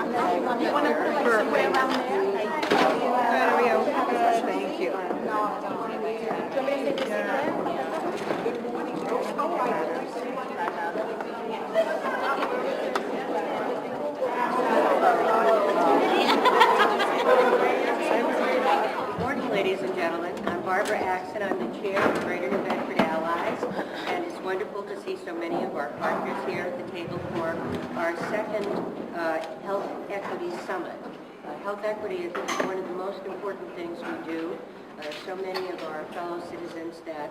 You want to put like somewhere around there? Thank you. Good morning, ladies and gentlemen. I'm Barbara Axon. I'm the chair of Greater New Bedford Allies, and it's wonderful to see so many of our partners here at the table for our second Health Equity Summit. Health equity is one of the most important things we do. So many of our fellow citizens that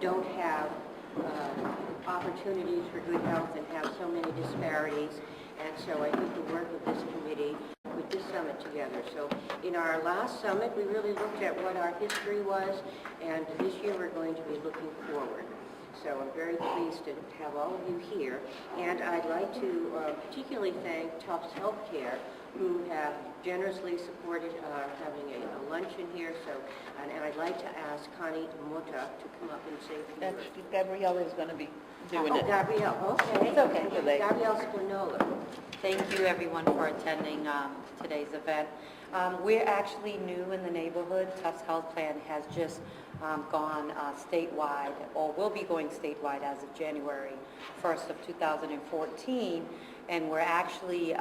don't have opportunities for good health and have so many disparities. And so I think the work of this committee put this summit together. So in our last summit, we really looked at what our history was, and this year we're going to be looking forward. So I'm very pleased to have all of you here, and I'd like to particularly thank Tufts Healthcare, who have generously supported having a luncheon here. So, and I'd like to ask Connie Mota to come up and say a few words. Gabrielle is going to be doing it. Gabrielle, okay. It's okay. Gabrielle Spinola. Thank you, everyone, for attending today's event. We're actually new in the neighborhood. Tufts Health Plan has just gone statewide, or will be going statewide as of January 1st of 2014. And we're actually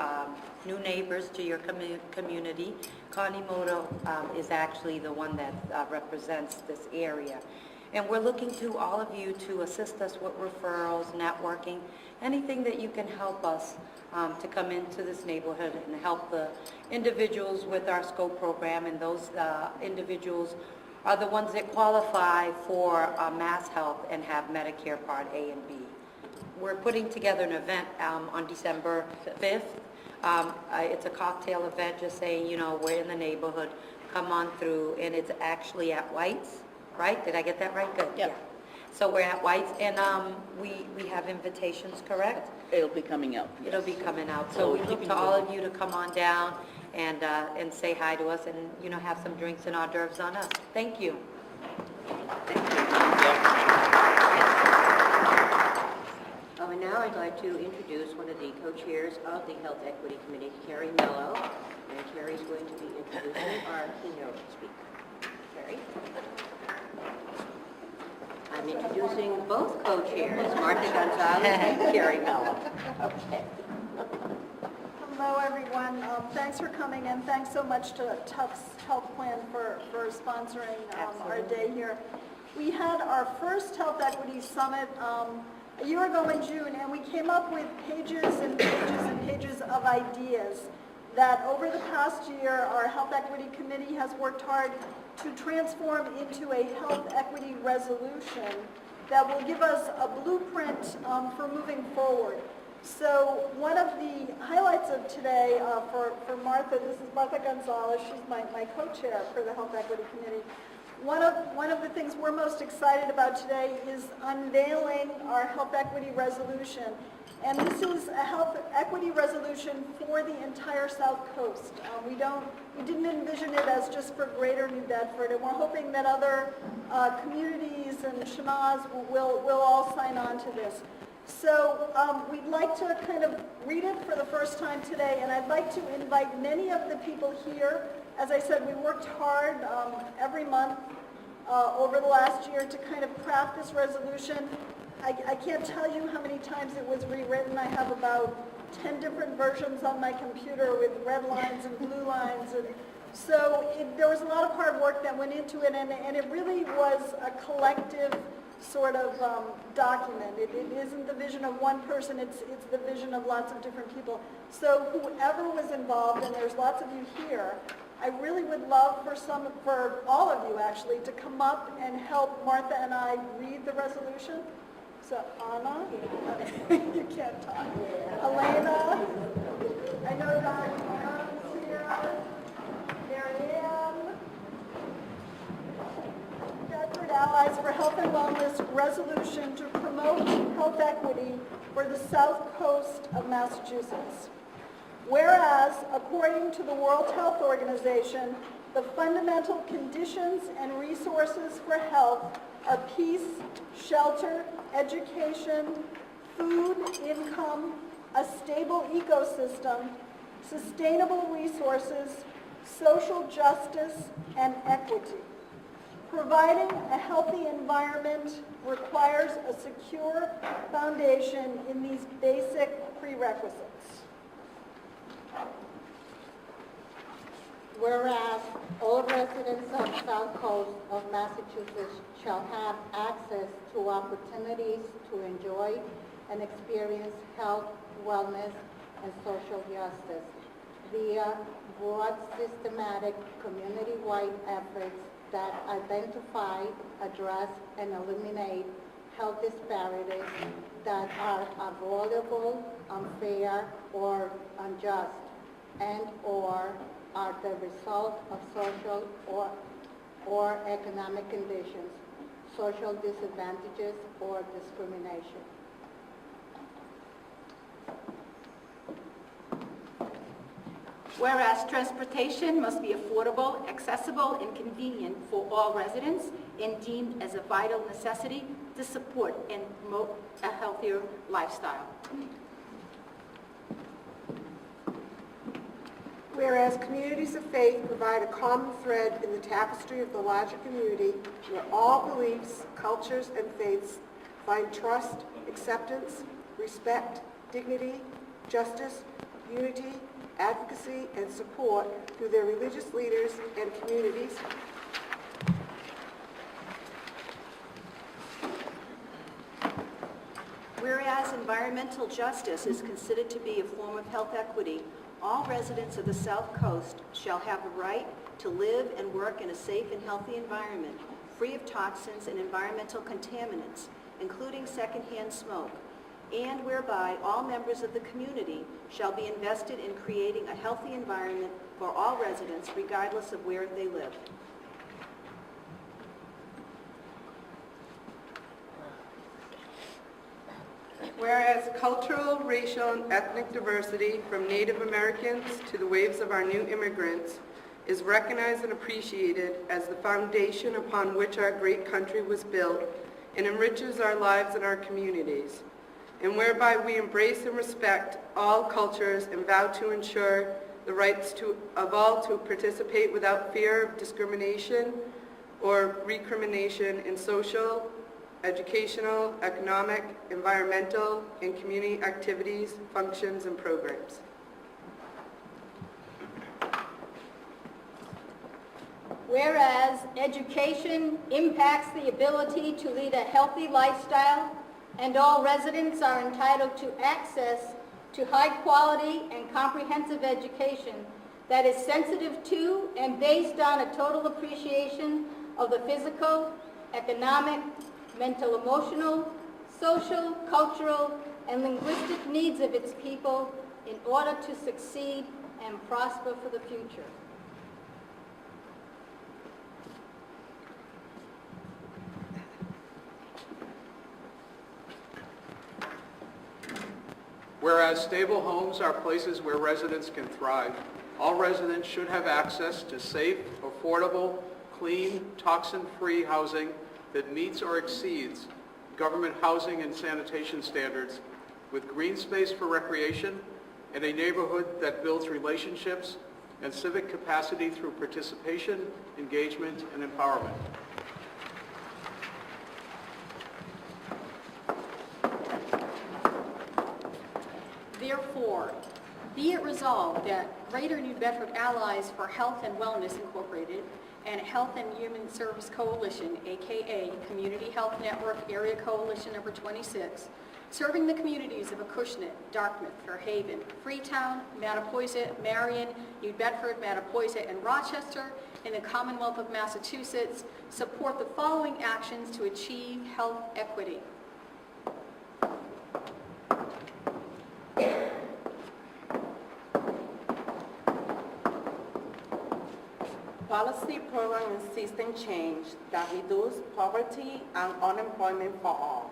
new neighbors to your community. Connie Moto is actually the one that represents this area. And we're looking to all of you to assist us with referrals, networking, anything that you can help us to come into this neighborhood and help the individuals with our SCOPE program. And those individuals are the ones that qualify for Mass Health and have Medicare Part A and B. We're putting together an event on December 5th. It's a cocktail event, just saying, you know, we're in the neighborhood, come on through, and it's actually at White's, right? Did I get that right? Good. Yep. Yeah. So we're at White's, and we have invitations, correct? It'll be coming out. It'll be coming out. So we look to all of you to come on down and say hi to us, and, you know, have some drinks and hors d'oeuvres on us. Thank you. And now I'd like to introduce one of the co-chairs of the Health Equity Committee, Carrie Mello. And Carrie's going to be introducing our keynote speaker. Carrie? I'm introducing both co-chairs, Martha Gonzalez and Carrie Mello. Okay. Hello, everyone. Thanks for coming, and thanks so much to Tufts Health Plan for sponsoring our day here. We had our first Health Equity Summit a year ago in June, and we came up with pages and pages and pages of ideas that over the past year our Health Equity Committee has worked hard to transform into a health equity resolution that will give us a blueprint for moving forward. So one of the highlights of today for Martha, this is Martha Gonzalez, she's my co-chair for the Health Equity Committee. One of the things we're most excited about today is unveiling our health equity resolution. And this is a health equity resolution for the entire South Coast. We didn't envision it as just for Greater New Bedford, and we're hoping that other communities and Shanaz will all sign on to this. So we'd like to kind of read it for the first time today, and I'd like to invite many of the people here. As I said, we worked hard every month over the last year to kind of craft this resolution. I can't tell you how many times it was rewritten. I have about 10 different versions on my computer with red lines and blue lines. And so there was a lot of hard work that went into it, and it really was a collective sort of document. It isn't the vision of one person, it's the vision of lots of different people. So whoever was involved, and there's lots of you here, I really would love for all of you actually to come up and help Martha and I read the resolution. So Anna, you can't talk. Elena, I know Dr. here, Marianne, Bedford Allies for Health and Wellness resolution to promote health equity for the South Coast of Massachusetts. Whereas, according to the World Health Organization, the fundamental conditions and resources for health are peace, shelter, education, food, income, a stable ecosystem, sustainable resources, social justice, and equity. Providing a healthy environment requires a secure foundation in these basic prerequisites. Whereas all residents of South Coast of Massachusetts shall have access to opportunities to enjoy and experience health, wellness, and social justice via broad, systematic, community-wide efforts that identify, address, and eliminate health disparities that are avoidable, unfair, or unjust, and/or are the result of social or economic conditions, social disadvantages, or discrimination. Whereas transportation must be affordable, accessible, and convenient for all residents and deemed as a vital necessity to support and promote a healthier lifestyle. Whereas communities of faith provide a common thread in the tapestry of the larger community where all beliefs, cultures, and faiths find trust, acceptance, respect, dignity, justice, unity, advocacy, and support through their religious leaders and communities. Whereas environmental justice is considered to be a form of health equity, all residents of the South Coast shall have a right to live and work in a safe and healthy environment, free of toxins and environmental contaminants, including secondhand smoke, and whereby all members of the community shall be invested in creating a healthy environment for all residents regardless of where they live. Whereas cultural, racial, and ethnic diversity from Native Americans to the waves of our new immigrants is recognized and appreciated as the foundation upon which our great country was built and enriches our lives and our communities, and whereby we embrace and respect all cultures and vow to ensure the rights of all to participate without fear of discrimination or recrimination in social, educational, economic, environmental, and community activities, functions, and programs. Whereas education impacts the ability to lead a healthy lifestyle, and all residents are entitled to access to high quality and comprehensive education that is sensitive to and based on a total appreciation of the physical, economic, mental, emotional, social, cultural, and linguistic needs of its people in order to succeed and prosper for the future. Whereas stable homes are places where residents can thrive, all residents should have access to safe, affordable, clean, toxin-free housing that meets or exceeds government housing and sanitation standards, with green space for recreation and a neighborhood that builds relationships and civic capacity through participation, engagement, and empowerment. Therefore, be it resolved that Greater New Bedford Allies for Health and Wellness Incorporated and Health and Human Service Coalition, aka Community Health Network Area Coalition number 26, serving the communities of Acushnet, Dartmouth, Fairhaven, Freetown, Mattapoisett, Marion, New Bedford, Mattapoisett, and Rochester in the Commonwealth of Massachusetts, support the following actions to achieve health equity. Policy, program, and system change that reduce poverty and unemployment for all,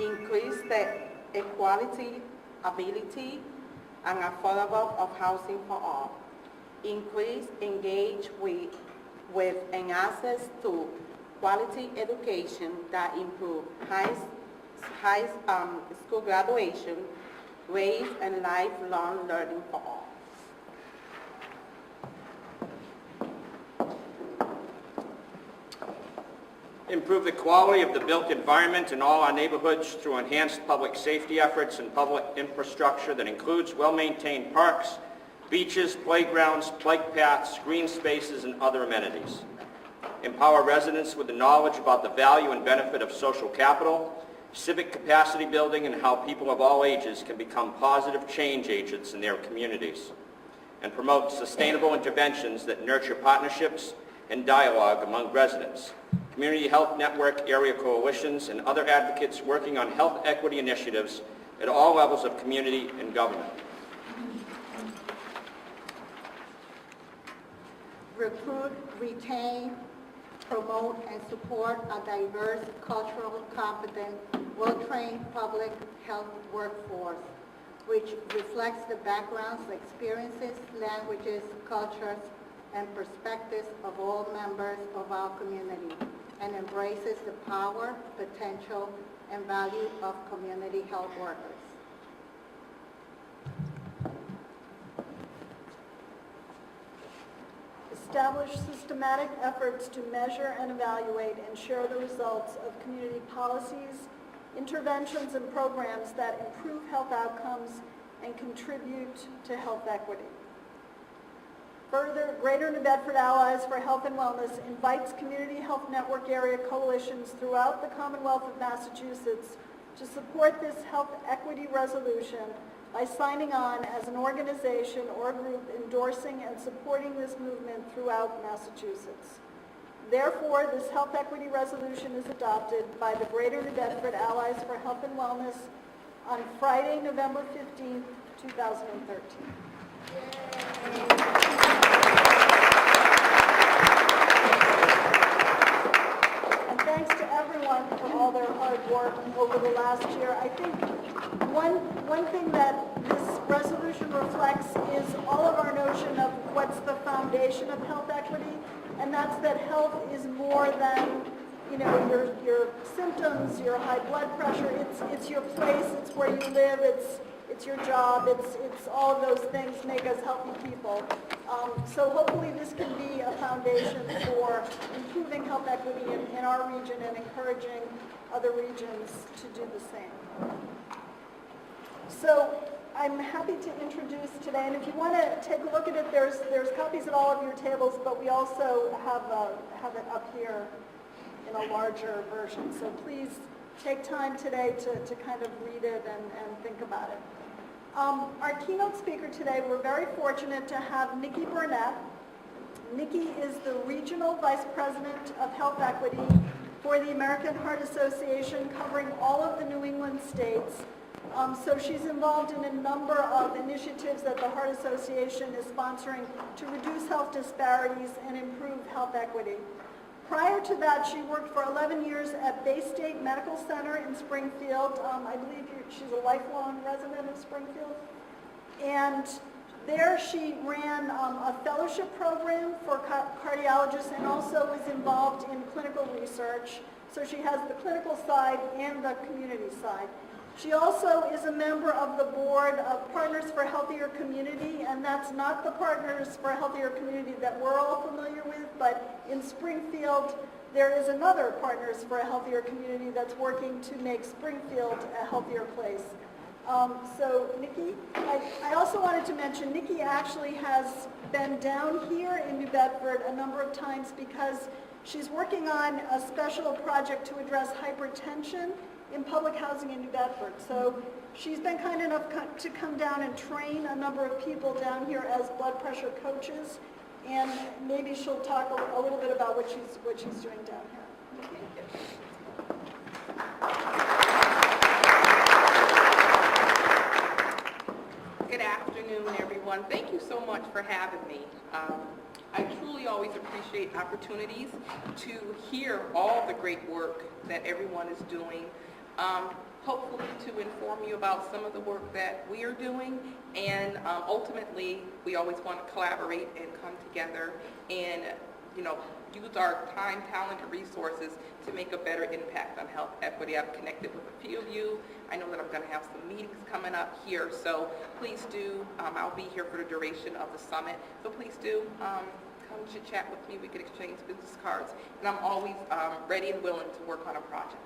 increase the equality, ability, and affordable of housing for all, increase engage with and access to quality education that improve high school graduation rates and lifelong learning for all. Improve the quality of the built environment in all our neighborhoods through enhanced public safety efforts and public infrastructure that includes well-maintained parks, beaches, playgrounds, bike paths, green spaces, and other amenities. Empower residents with the knowledge about the value and benefit of social capital, civic capacity building, and how people of all ages can become positive change agents in their communities. And promote sustainable interventions that nurture partnerships and dialogue among residents, community health network area coalitions, and other advocates working on health equity initiatives at all levels of community and government. Recruit, retain, promote, and support a diverse, culturally competent, well-trained public health workforce, which reflects the backgrounds, experiences, languages, cultures, and perspectives of all members of our community, and embraces the power, potential, and value of community health workers. Establish systematic efforts to measure and evaluate and share the results of community policies, interventions, and programs that improve health outcomes and contribute to health equity. Further, Greater New Bedford Allies for Health and Wellness invites Community Health Network area coalitions throughout the Commonwealth of Massachusetts to support this health equity resolution by signing on as an organization or group endorsing and supporting this movement throughout Massachusetts. Therefore, this health equity resolution is adopted by the Greater New Bedford Allies for Health and Wellness on Friday, November 15th, 2013. And thanks to everyone for all their hard work over the last year. I think one thing that this resolution reflects is all of our notion of what's the foundation of health equity, and that's that health is more than, you know, your symptoms, your high blood pressure. It's your place, it's where you live, it's your job, it's all of those things make us healthy people. So hopefully this can be a foundation for improving health equity in our region and encouraging other regions to do the same. So I'm happy to introduce today, and if you want to take a look at it, there's copies at all of your tables, but we also have it up here in a larger version. So please take time today to kind of read it and think about it. Our keynote speaker today, we're very fortunate to have Nikki Burnett. Nikki is the Regional Vice President of Health Equity for the American Heart Association, covering all of the New England states. So she's involved in a number of initiatives that the Heart Association is sponsoring to reduce health disparities and improve health equity. Prior to that, she worked for 11 years at Bay State Medical Center in Springfield. I believe she's a lifelong resident of Springfield. And there she ran a fellowship program for cardiologists and also was involved in clinical research. So she has the clinical side and the community side. She also is a member of the board of Partners for Healthier Community, and that's not the Partners for Healthier Community that we're all familiar with, but in Springfield, there is another Partners for a Healthier Community that's working to make Springfield a healthier place. So Nikki, I also wanted to mention, Nikki actually has been down here in New Bedford a number of times because she's working on a special project to address hypertension in public housing in New Bedford. So she's been kind enough to come down and train a number of people down here as blood pressure coaches, and maybe she'll talk a little bit about what she's doing down here. Good afternoon, everyone. Thank you so much for having me. I truly always appreciate opportunities to hear all the great work that everyone is doing. Hopefully to inform you about some of the work that we are doing, and ultimately we always want to collaborate and come together and use our time, talent, and resources to make a better impact on health equity. I've connected with a few of you. I know that I'm going to have some meetings coming up here, so please do. I'll be here for the duration of the summit, so please do come chit-chat with me. We could exchange business cards. And I'm always ready and willing to work on a project.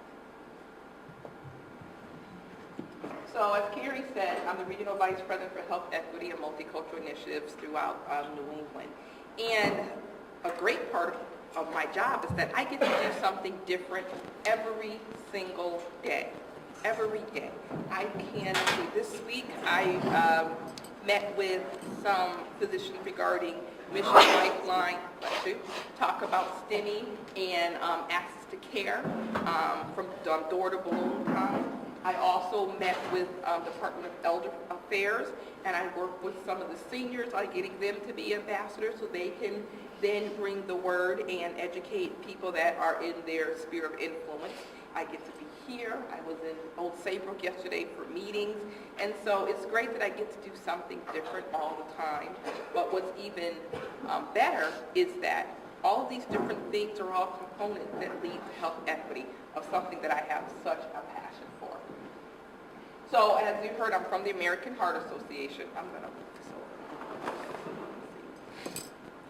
So as Carrie said, I'm the Regional Vice President for Health Equity and Multicultural Initiatives throughout New England. And a great part of my job is that I get to do something different every single day. Every day. I can see this week I met with some physicians regarding Mission Lifeline to talk about STEMI and access to care from door to balloon time. I also met with Department of Elder Affairs, and I work with some of the seniors on getting them to be ambassadors so they can then bring the word and educate people that are in their sphere of influence. I get to be here. I was in Old Saybrook yesterday for meetings, and so it's great that I get to do something different all the time. But what's even better is that all of these different things are all components that lead to health equity, of something that I have such a passion for. So as you heard, I'm from the American Heart Association. I'm going to move this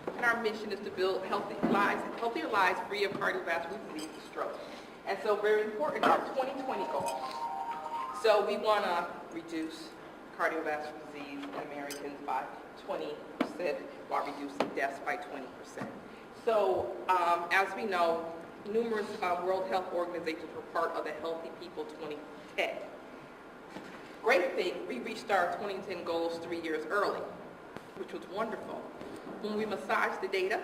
over. And our mission is to build healthier lives free of cardiovascular disease and stroke. And so very important, our 2020 goal. So we want to reduce cardiovascular disease in Americans by 20% while reducing deaths by 20%. So as we know, numerous World Health Organizations were part of the Healthy People 2010. Great thing, we reached our 2010 goals 3 years early, which was wonderful. When we massaged the data,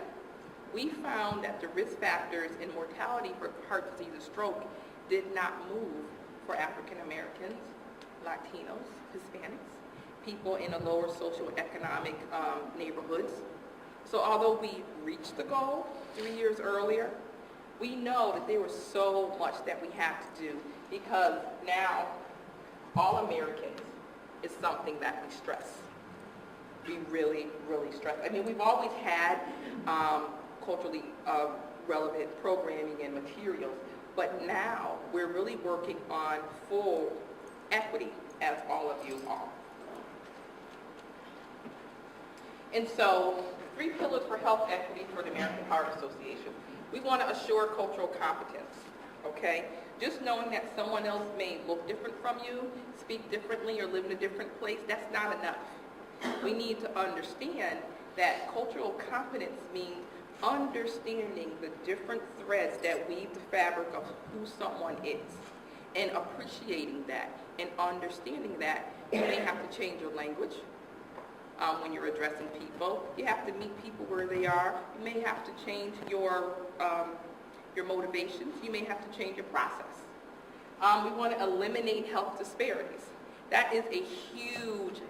we found that the risk factors in mortality for heart disease and stroke did not move for African Americans, Latinos, Hispanics, people in the lower socioeconomic neighborhoods. So although we reached the goal 3 years earlier, we know that there was so much that we have to do, because now all Americans is something that we stress. We really, really stress. I mean, we've always had culturally relevant programming and materials, but now we're really working on full equity, as all of you are. And so, 3 pillars for health equity for the American Heart Association. We want to assure cultural competence, okay? Just knowing that someone else may look different from you, speak differently, or live in a different place, that's not enough. We need to understand that cultural competence means understanding the different threads that weave the fabric of who someone is, and appreciating that and understanding that. You may have to change your language when you're addressing people. You have to meet people where they are. You may have to change your motivations. You may have to change your process. We want to eliminate health disparities. That is a huge,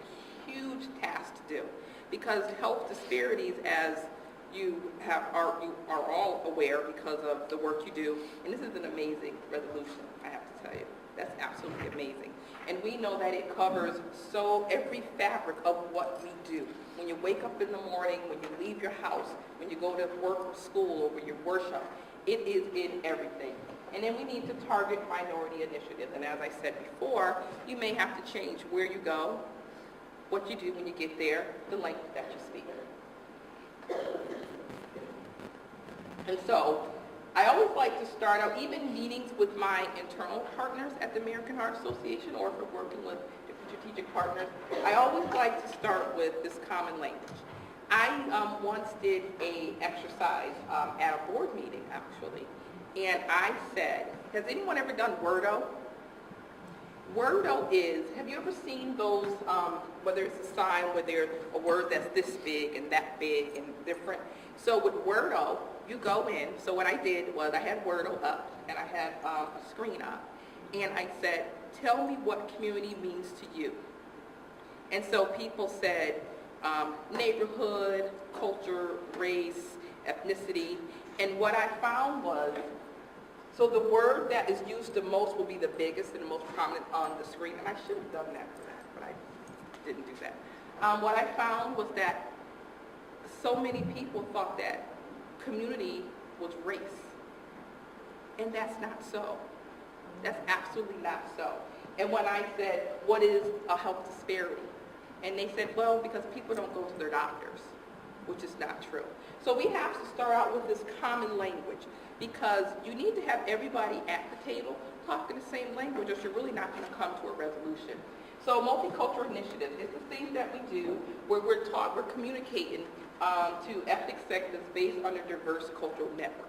huge task to do, because health disparities, as you are all aware because of the work you do, and this is an amazing resolution, I have to tell you. That's absolutely amazing. And we know that it covers every fabric of what we do. When you wake up in the morning, when you leave your house, when you go to work or school, or when you worship, it is in everything. And then we need to target minority initiatives. And as I said before, you may have to change where you go, what you do when you get there, the language that you speak. And so, I always like to start out, even meetings with my internal partners at the American Heart Association, or if we're working with different strategic partners, I always like to start with this common language. I once did an exercise at a board meeting, actually, and I said, has anyone ever done Wordo? Wordo is, have you ever seen those, whether it's a sign where there's a word that's this big and that big and different? So with Wordo, you go in. So what I did was I had Wordo up, and I had a screen up, and I said, tell me what community means to you. And so people said neighborhood, culture, race, ethnicity, and what I found was, so the word that is used the most will be the biggest and the most prominent on the screen, and I should have done that for that, but I didn't do that. What I found was that so many people thought that community was race, and that's not so. That's absolutely not so. And when I said, what is a health disparity? And they said, well, because people don't go to their doctors. which is not true. So we have to start out with this common language, because you need to have everybody at the table talking the same language, or you're really not going to come to a resolution. So multicultural initiative is the thing that we do where we're communicating to ethnic sectors based on a diverse cultural network.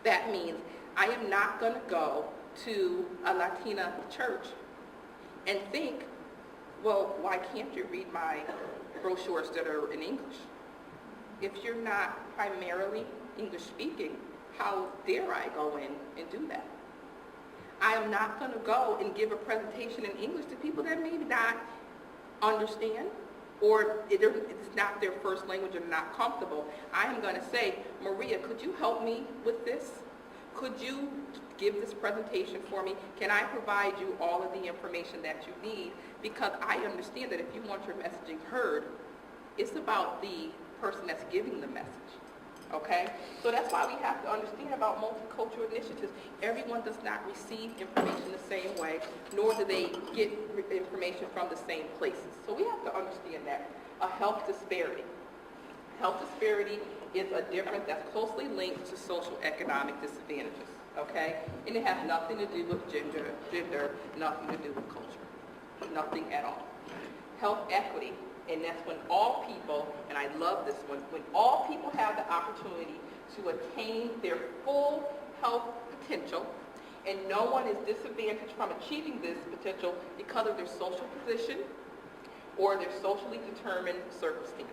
That means I am not going to go to a Latina church and think, well, why can't you read my brochures that are in English? If you're not primarily English speaking, how dare I go in and do that? I am not going to go and give a presentation in English to people that maybe not understand, or it's not their first language or not comfortable. I am going to say, Maria, could you help me with this? Could you give this presentation for me? Can I provide you all of the information that you need? Because I understand that if you want your messaging heard, it's about the person that's giving the message. Okay? So that's why we have to understand about multicultural initiatives. Everyone does not receive information the same way, nor do they get information from the same places. So we have to understand that. A health disparity. Health disparity is a difference that's closely linked to social economic disadvantages. Okay? And it has nothing to do with gender, nothing to do with culture. Nothing at all. Health equity. And that's when all people, and I love this one, when all people have the opportunity to attain their full health potential, and no one is disadvantaged from achieving this potential because of their social position or their socially determined circumstance.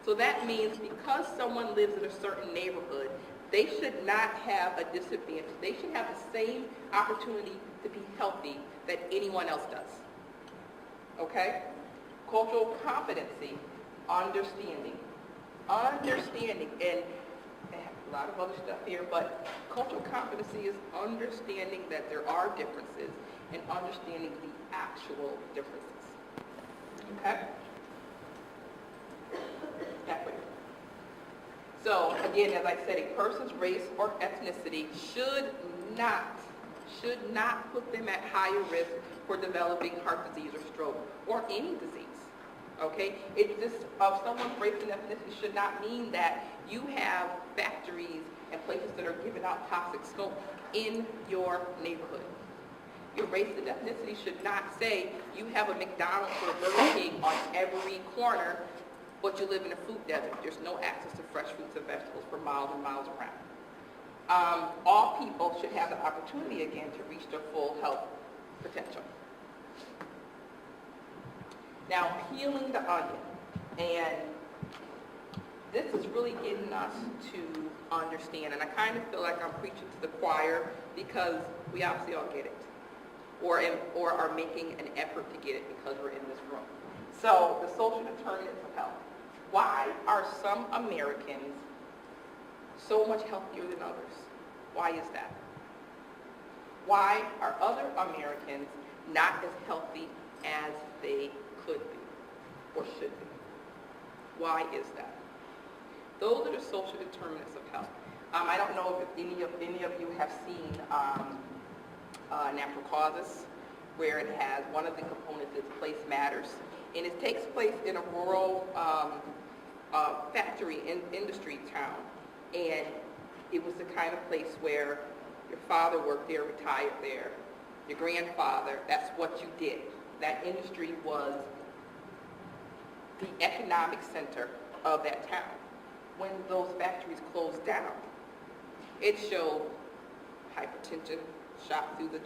So that means because someone lives in a certain neighborhood, they should not have a disadvantage. They should have the same opportunity to be healthy that anyone else does. Okay? Cultural competency, understanding, and a lot of other stuff here, but cultural competency is understanding that there are differences and understanding the actual differences. Okay? Equity. So again, as I said, a person's race or ethnicity should not put them at higher risk for developing heart disease or stroke or any disease. Okay? It's just of someone's race and ethnicity should not mean that you have factories and places that are giving out toxic smoke in your neighborhood. Your race and ethnicity should not say you have a McDonald's or a Burger King on every corner, but you live in a food desert. There's no access to fresh fruits and vegetables for miles and miles around. All people should have the opportunity again to reach their full health potential. Now, peeling the onion, and this is really getting us to understand, and I kind of feel like I'm preaching to the choir because we obviously all get it, or are making an effort to get it because we're in this room. So, the social determinants of health. Why are some Americans so much healthier than others? Why is that? Why are other Americans not as healthy as they could be or should be? Why is that? Those are the social determinants of health. I don't know if any of you have seen Natural Causes, where it has one of the components is place matters, and it takes place in a rural factory industry town, and it was the kind of place where your father worked there, retired there, your grandfather, that's what you did. That industry was the economic center of that town. When those factories closed down, it showed hypertension shot through the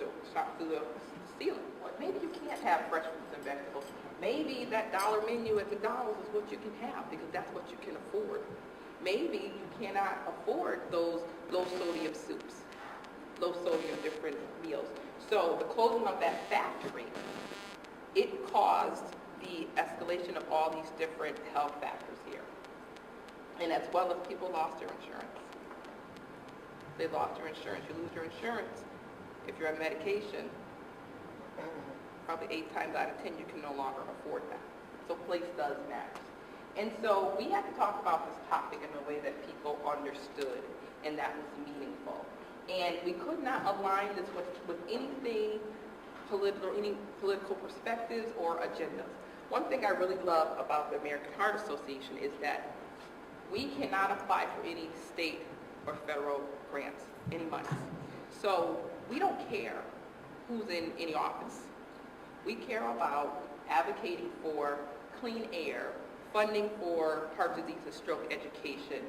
ceiling. Well, maybe you can't have fresh fruits and vegetables. Maybe that dollar menu at McDonald's is what you can have because that's what you can afford. Maybe you cannot afford those low sodium soups, low sodium different meals. So the closing of that factory, it caused the escalation of all these different health factors here. And as well as people lost their insurance. They lost their insurance. You lose your insurance. If you're on medication, probably 8 times out of 10 you can no longer afford that. So place does matter. And so we had to talk about this topic in a way that people understood and that was meaningful. And we could not align this with anything political, any political perspectives or agendas. One thing I really love about the American Heart Association is that we cannot apply for any state or federal grants, any money. So we don't care who's in any office. We care about advocating for clean air, funding for heart disease and stroke education,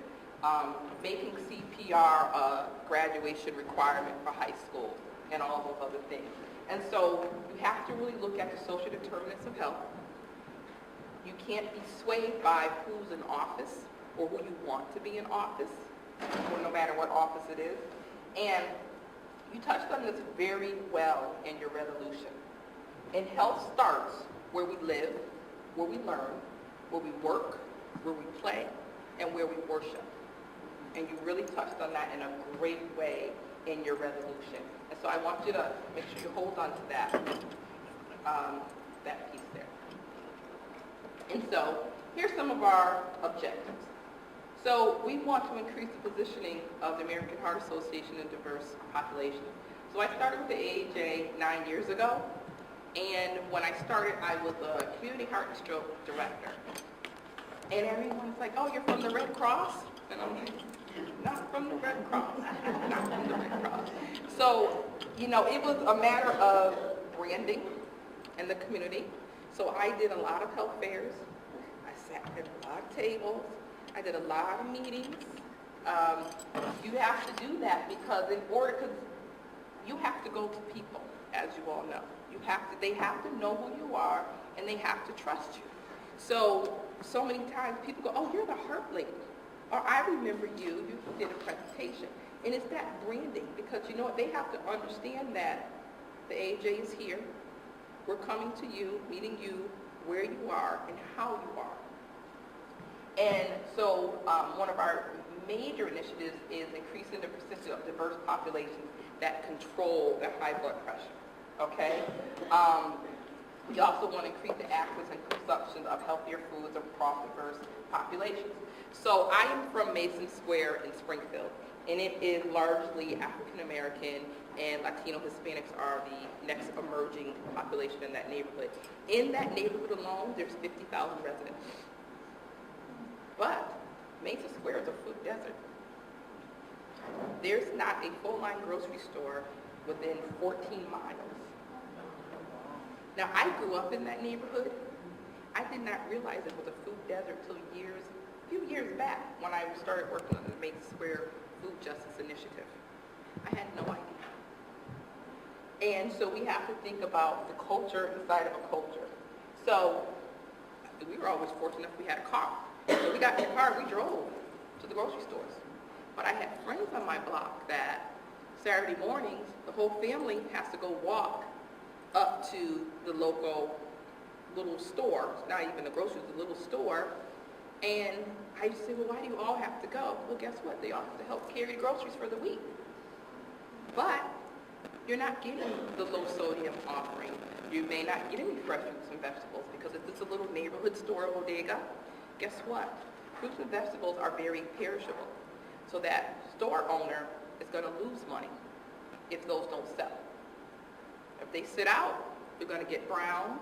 making CPR a graduation requirement for high school, and all those other things. And so you have to really look at the social determinants of health. You can't be swayed by who's in office or who you want to be in office, or no matter what office it is. And you touched on this very well in your resolution. And health starts where we live, where we learn, where we work, where we play, and where we worship. And you really touched on that in a great way in your resolution. And so I want you to make sure you hold on to that, that piece there. And so here's some of our objectives. So we want to increase the positioning of the American Heart Association in diverse populations. So I started with the AHA 9 years ago. And when I started, I was a community heart and stroke director. And everyone's like, oh, you're from the Red Cross? And I'm like, not from the Red Cross, not from the Red Cross. So, you know, it was a matter of branding in the community. So I did a lot of health fairs. I sat at a lot of tables. I did a lot of meetings. You have to do that because because you have to go to people, as you all know. They have to know who you are, and they have to trust you. So many times people go, oh, you're the heart lady. Or I remember you did a presentation. And it's that branding, because you know what, they have to understand that the AJ is here. We're coming to you, meeting you where you are and how you are. And so one of our major initiatives is increasing the percentage of diverse populations that control their high blood pressure. Okay? We also want to increase the access and consumption of healthier foods across diverse populations. So I am from Mason Square in Springfield, and it is largely African American, and Latino Hispanics are the next emerging population in that neighborhood. In that neighborhood alone, there's 50,000 residents. But Mason Square is a food desert. There's not a full-line grocery store within 14 miles. Now, I grew up in that neighborhood. I did not realize it was a food desert until a few years back when I started working on the Mason Square Food Justice Initiative. I had no idea. And so we have to think about the culture inside of a culture. So we were always fortunate if we had a car. So we got in the car, we drove to the grocery stores. But I had friends on my block that Saturday mornings, the whole family has to go walk up to the local little store, not even the groceries, the little store. And I used to say, well, why do you all have to go? Well, guess what? They all have to help carry groceries for the week. But you're not getting the low sodium offering. You may not get any fresh fruits and vegetables because if it's a little neighborhood store bodega, guess what? Fruits and vegetables are very perishable. So that store owner is going to lose money if those don't sell. If they sit out, they're going to get brown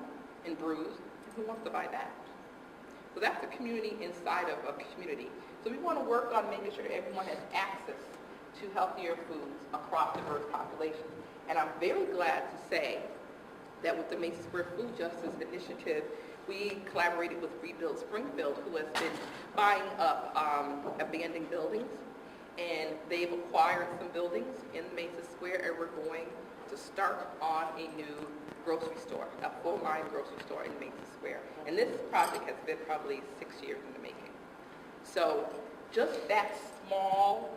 and bruised. Who wants to buy that? So that's the community inside of a community. So we want to work on making sure that everyone has access to healthier foods across diverse populations. And I'm very glad to say that with the Mason Square Food Justice Initiative, we collaborated with Rebuild Springfield, who has been buying up abandoned buildings. And they've acquired some buildings in Mason Square, and we're going to start on a new grocery store, a full-line grocery store in Mason Square. And this project has been probably 6 years in the making. So just that small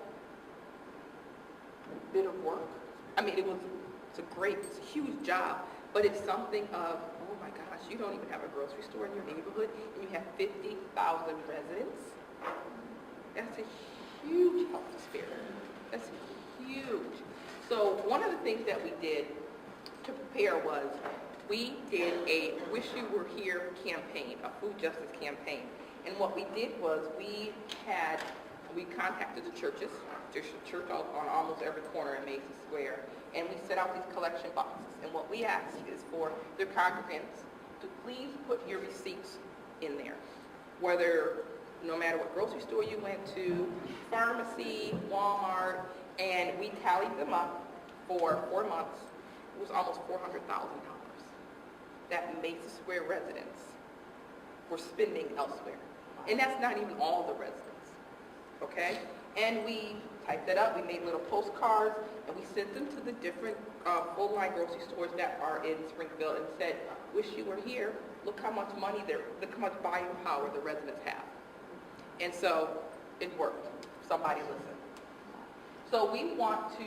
bit of work, I mean, it's a huge job, but it's something of, oh my gosh, you don't even have a grocery store in your neighborhood, and you have 50,000 residents. That's a huge health disparity. That's huge. So one of the things that we did to prepare was we did a Wish You Were Here campaign, a food justice campaign. And what we did was we contacted the churches. There's a church on almost every corner in Mason Square. And we set out these collection boxes. And what we asked is for their congregants to please put your receipts in there. Whether no matter what grocery store you went to, pharmacy, Walmart, and we tallied them up for 4 months. It was almost $400,000 that Mesa Square residents were spending elsewhere. And that's not even all the residents, okay? And we typed that up, we made little postcards, and we sent them to the different full-line grocery stores that are in Springfield and said, wish you were here, look how much money there, look how much buying power the residents have. And so it worked. Somebody listened. So we want to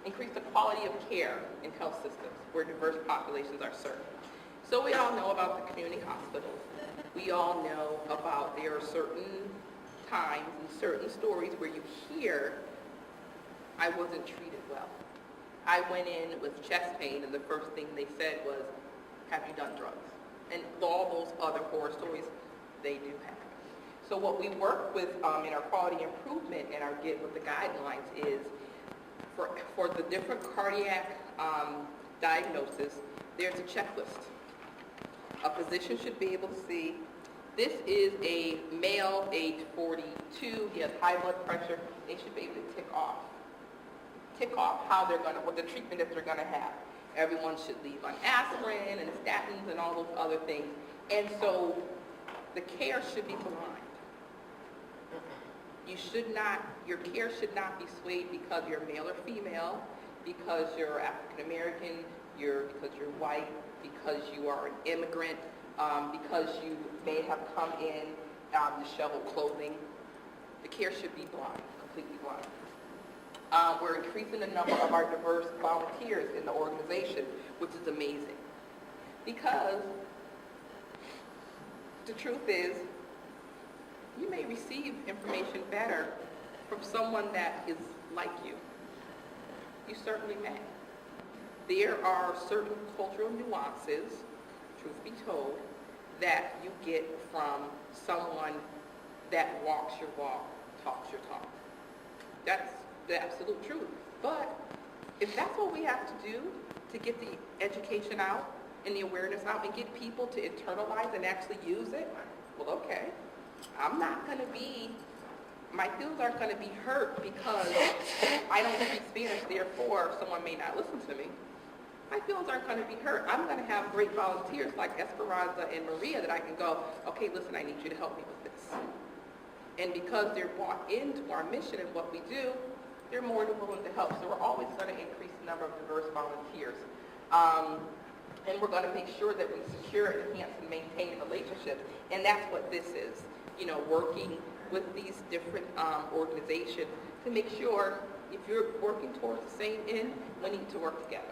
increase the quality of care in health systems where diverse populations are served. So we all know about the community hospitals. We all know about there are certain times and certain stories where you hear, I wasn't treated well. I went in with chest pain and the first thing they said was, have you done drugs? And all those other horror stories, they do have. So what we work with in our quality improvement and our Get With The Guidelines is for the different cardiac diagnosis, there's a checklist. A physician should be able to see, this is a male, age 42, he has high blood pressure. They should be able to tick off how they're going to, what the treatment that they're going to have. Everyone should leave on aspirin and statins and all those other things. And so the care should be blind. You should not, your care should not be swayed because you're male or female, because you're African American, because you're white, because you are an immigrant, because you may have come in disheveled clothing. The care should be blind, completely blind. We're increasing the number of our diverse volunteers in the organization, which is amazing. Because the truth is, you may receive information better from someone that is like you. You certainly may. There are certain cultural nuances, truth be told, that you get from someone that walks your walk, talks your talk. That's the absolute truth. But if that's what we have to do to get the education out and the awareness out and get people to internalize and actually use it, well, okay. I'm not going to be, my feelings aren't going to be hurt because I don't speak Spanish, therefore someone may not listen to me. My feelings aren't going to be hurt. I'm going to have great volunteers like Esperanza and Maria that I can go, okay, listen, I need you to help me with this. And because they're bought into our mission and what we do, they're more than willing to help. So we're always going to increase the number of diverse volunteers. And we're going to make sure that we secure, enhance, and maintain relationships. And that's what this is, you know, working with these different organizations to make sure if you're working towards the same end, we need to work together.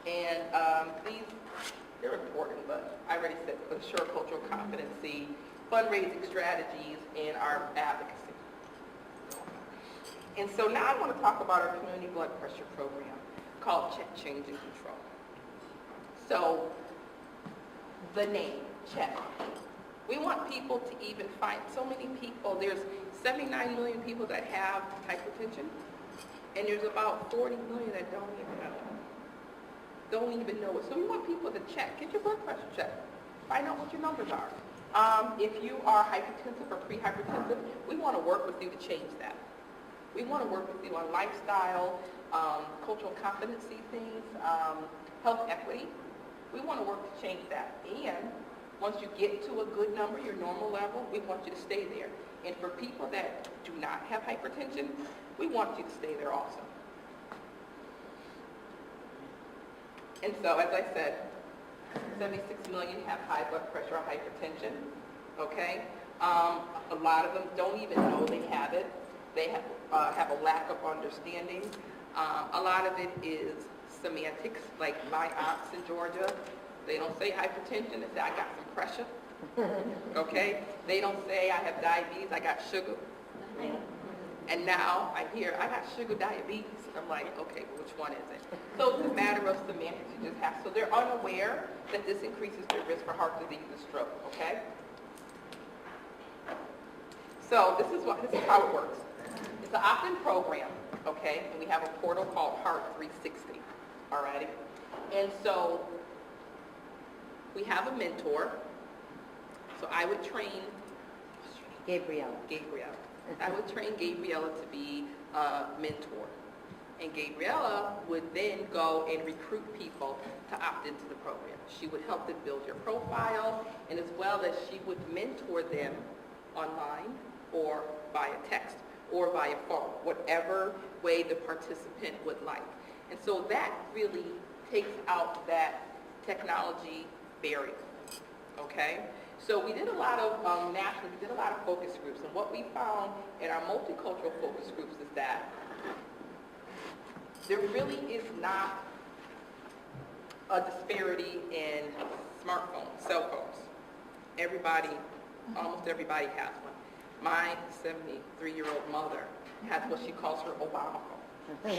And these, they're important, but I already said ensure cultural competency, fundraising strategies, and our advocacy. And so now I want to talk about our community blood pressure program called Check, Change, and Control. So the name, check. We want people to even find, so many people, there's 79 million people that have hypertension, and there's about 40 million that don't even know it. Don't even know it. So we want people to check, get your blood pressure checked, find out what your numbers are. If you are hypertensive or pre-hypertensive, we want to work with you to change that. We want to work with you on lifestyle, cultural competency things, health equity. We want to work to change that. And once you get to a good number, your normal level, we want you to stay there. And for people that do not have hypertension, we want you to stay there also. And so, as I said, 76 million have high blood pressure or hypertension, okay? A lot of them don't even know they have it. They have a lack of understanding. A lot of it is semantics, like my aunts in Georgia, they don't say hypertension, they say I got some pressure, okay? They don't say I have diabetes, I got sugar. And now I hear I got sugar diabetes. I'm like, okay, well, which one is it? So it's a matter of semantics you just have. So they're unaware that this increases their risk for heart disease and stroke, okay? So this is how it works. It's an opt-in program, okay? And we have a portal called Heart 360, all righty? And so we have a mentor. So I would train Gabrielle. Gabriella. I would train Gabriella to be a mentor. And Gabriella would then go and recruit people to opt into the program. She would help them build your profile, and as well as she would mentor them online or via text or via phone, whatever way the participant would like. And so that really takes out that technology barrier, okay? So we did a lot of national, we did a lot of focus groups, and what we found in our multicultural focus groups is that there really is not a disparity in smartphones, cell phones. Everybody, almost everybody has one. My 73-year-old mother has what she calls her Obama phone.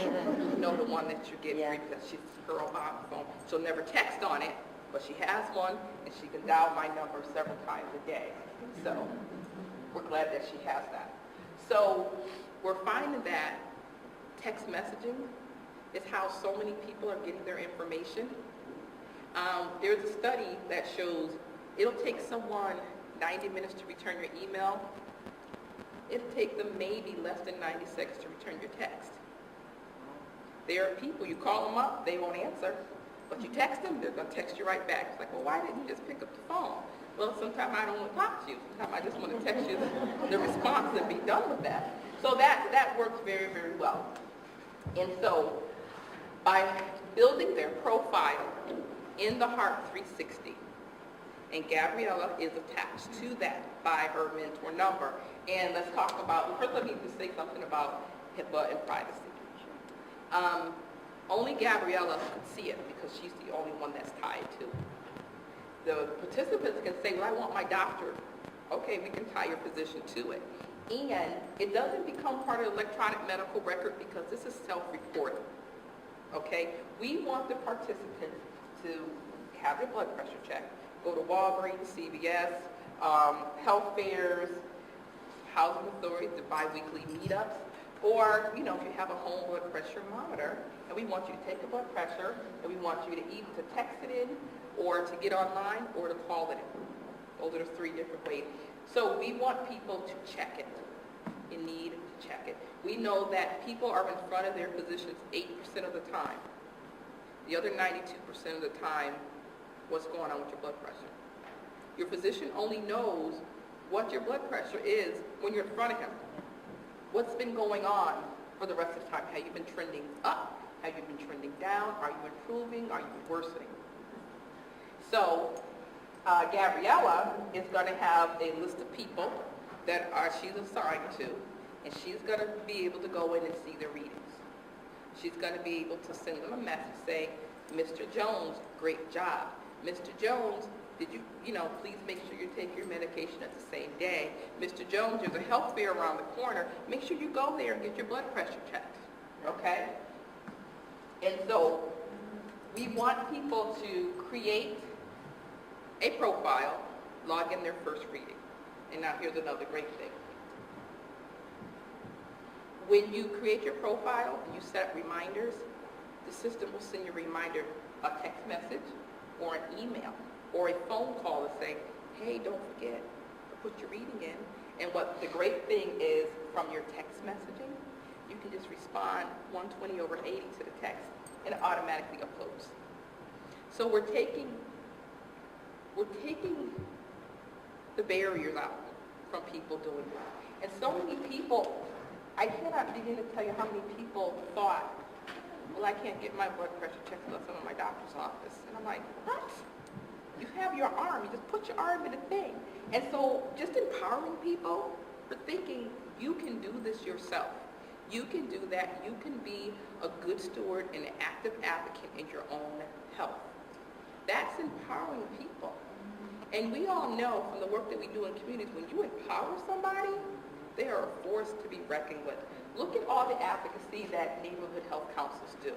You know, the one that you get free because she's her Obama phone. She'll never text on it, but she has one, and she can dial my number several times a day. So we're glad that she has that. So we're finding that text messaging is how so many people are getting their information. There's a study that shows it'll take someone 90 minutes to return your email. It'll take them maybe less than 90 seconds to return your text. There are people, you call them up, they won't answer, but you text them, they're going to text you right back. It's like, well, why didn't you just pick up the phone? Well, sometimes I don't want to talk to you. Sometimes I just want to text you the response and be done with that. So that works very, very well. And so by building their profile in the Heart 360, and Gabriella is attached to that by her mentor number. And let's talk about, first let me just say something about HIPAA and privacy. Only Gabriella can see it because she's the only one that's tied to it. The participants can say, well, I want my doctor. Okay, we can tie your physician to it. And it doesn't become part of the electronic medical record because this is self-reported. Okay, we want the participants to have their blood pressure checked, go to Walgreens, CVS, health fairs, housing authorities, the bi-weekly meetups, or, you know, if you have a home blood pressure monitor, and we want you to take the blood pressure, and we want you to either to text it in, or to get online, or to call it in. Those are the three different ways. So we want people to check it. You need to check it. We know that people are in front of their physicians 8% of the time. The other 92% of the time, what's going on with your blood pressure. Your physician only knows what your blood pressure is when you're in front of him. What's been going on for the rest of the time? Have you been trending up? Have you been trending down? Are you improving? Are you worsening? So Gabriella is going to have a list of people that she's assigned to, and she's going to be able to go in and see their readings. She's going to be able to send them a message, say, Mr. Jones, great job. Mr. Jones, did you please make sure you take your medication at the same day. Mr. Jones, there's a health fair around the corner. Make sure you go there and get your blood pressure checked, okay? And so we want people to create a profile, log in their first reading. And now here's another great thing. When you create your profile, you set reminders, the system will send you a reminder, a text message, or an email, or a phone call to say, hey, don't forget to put your reading in. And what the great thing is, from your text messaging, you can just respond 120/80 to the text, and it automatically uploads. So we're taking the barriers out from people doing that. And so many people, I cannot begin to tell you how many people thought, well, I can't get my blood pressure checked unless I'm in my doctor's office. And I'm like, what? You have your arm. You just put your arm in a thing. And so just empowering people for thinking you can do this yourself. You can do that. You can be a good steward and an active advocate in your own health. That's empowering people. And we all know from the work that we do in communities, when you empower somebody, they are a force to be reckoned with. Look at all the advocacy that neighborhood health councils do.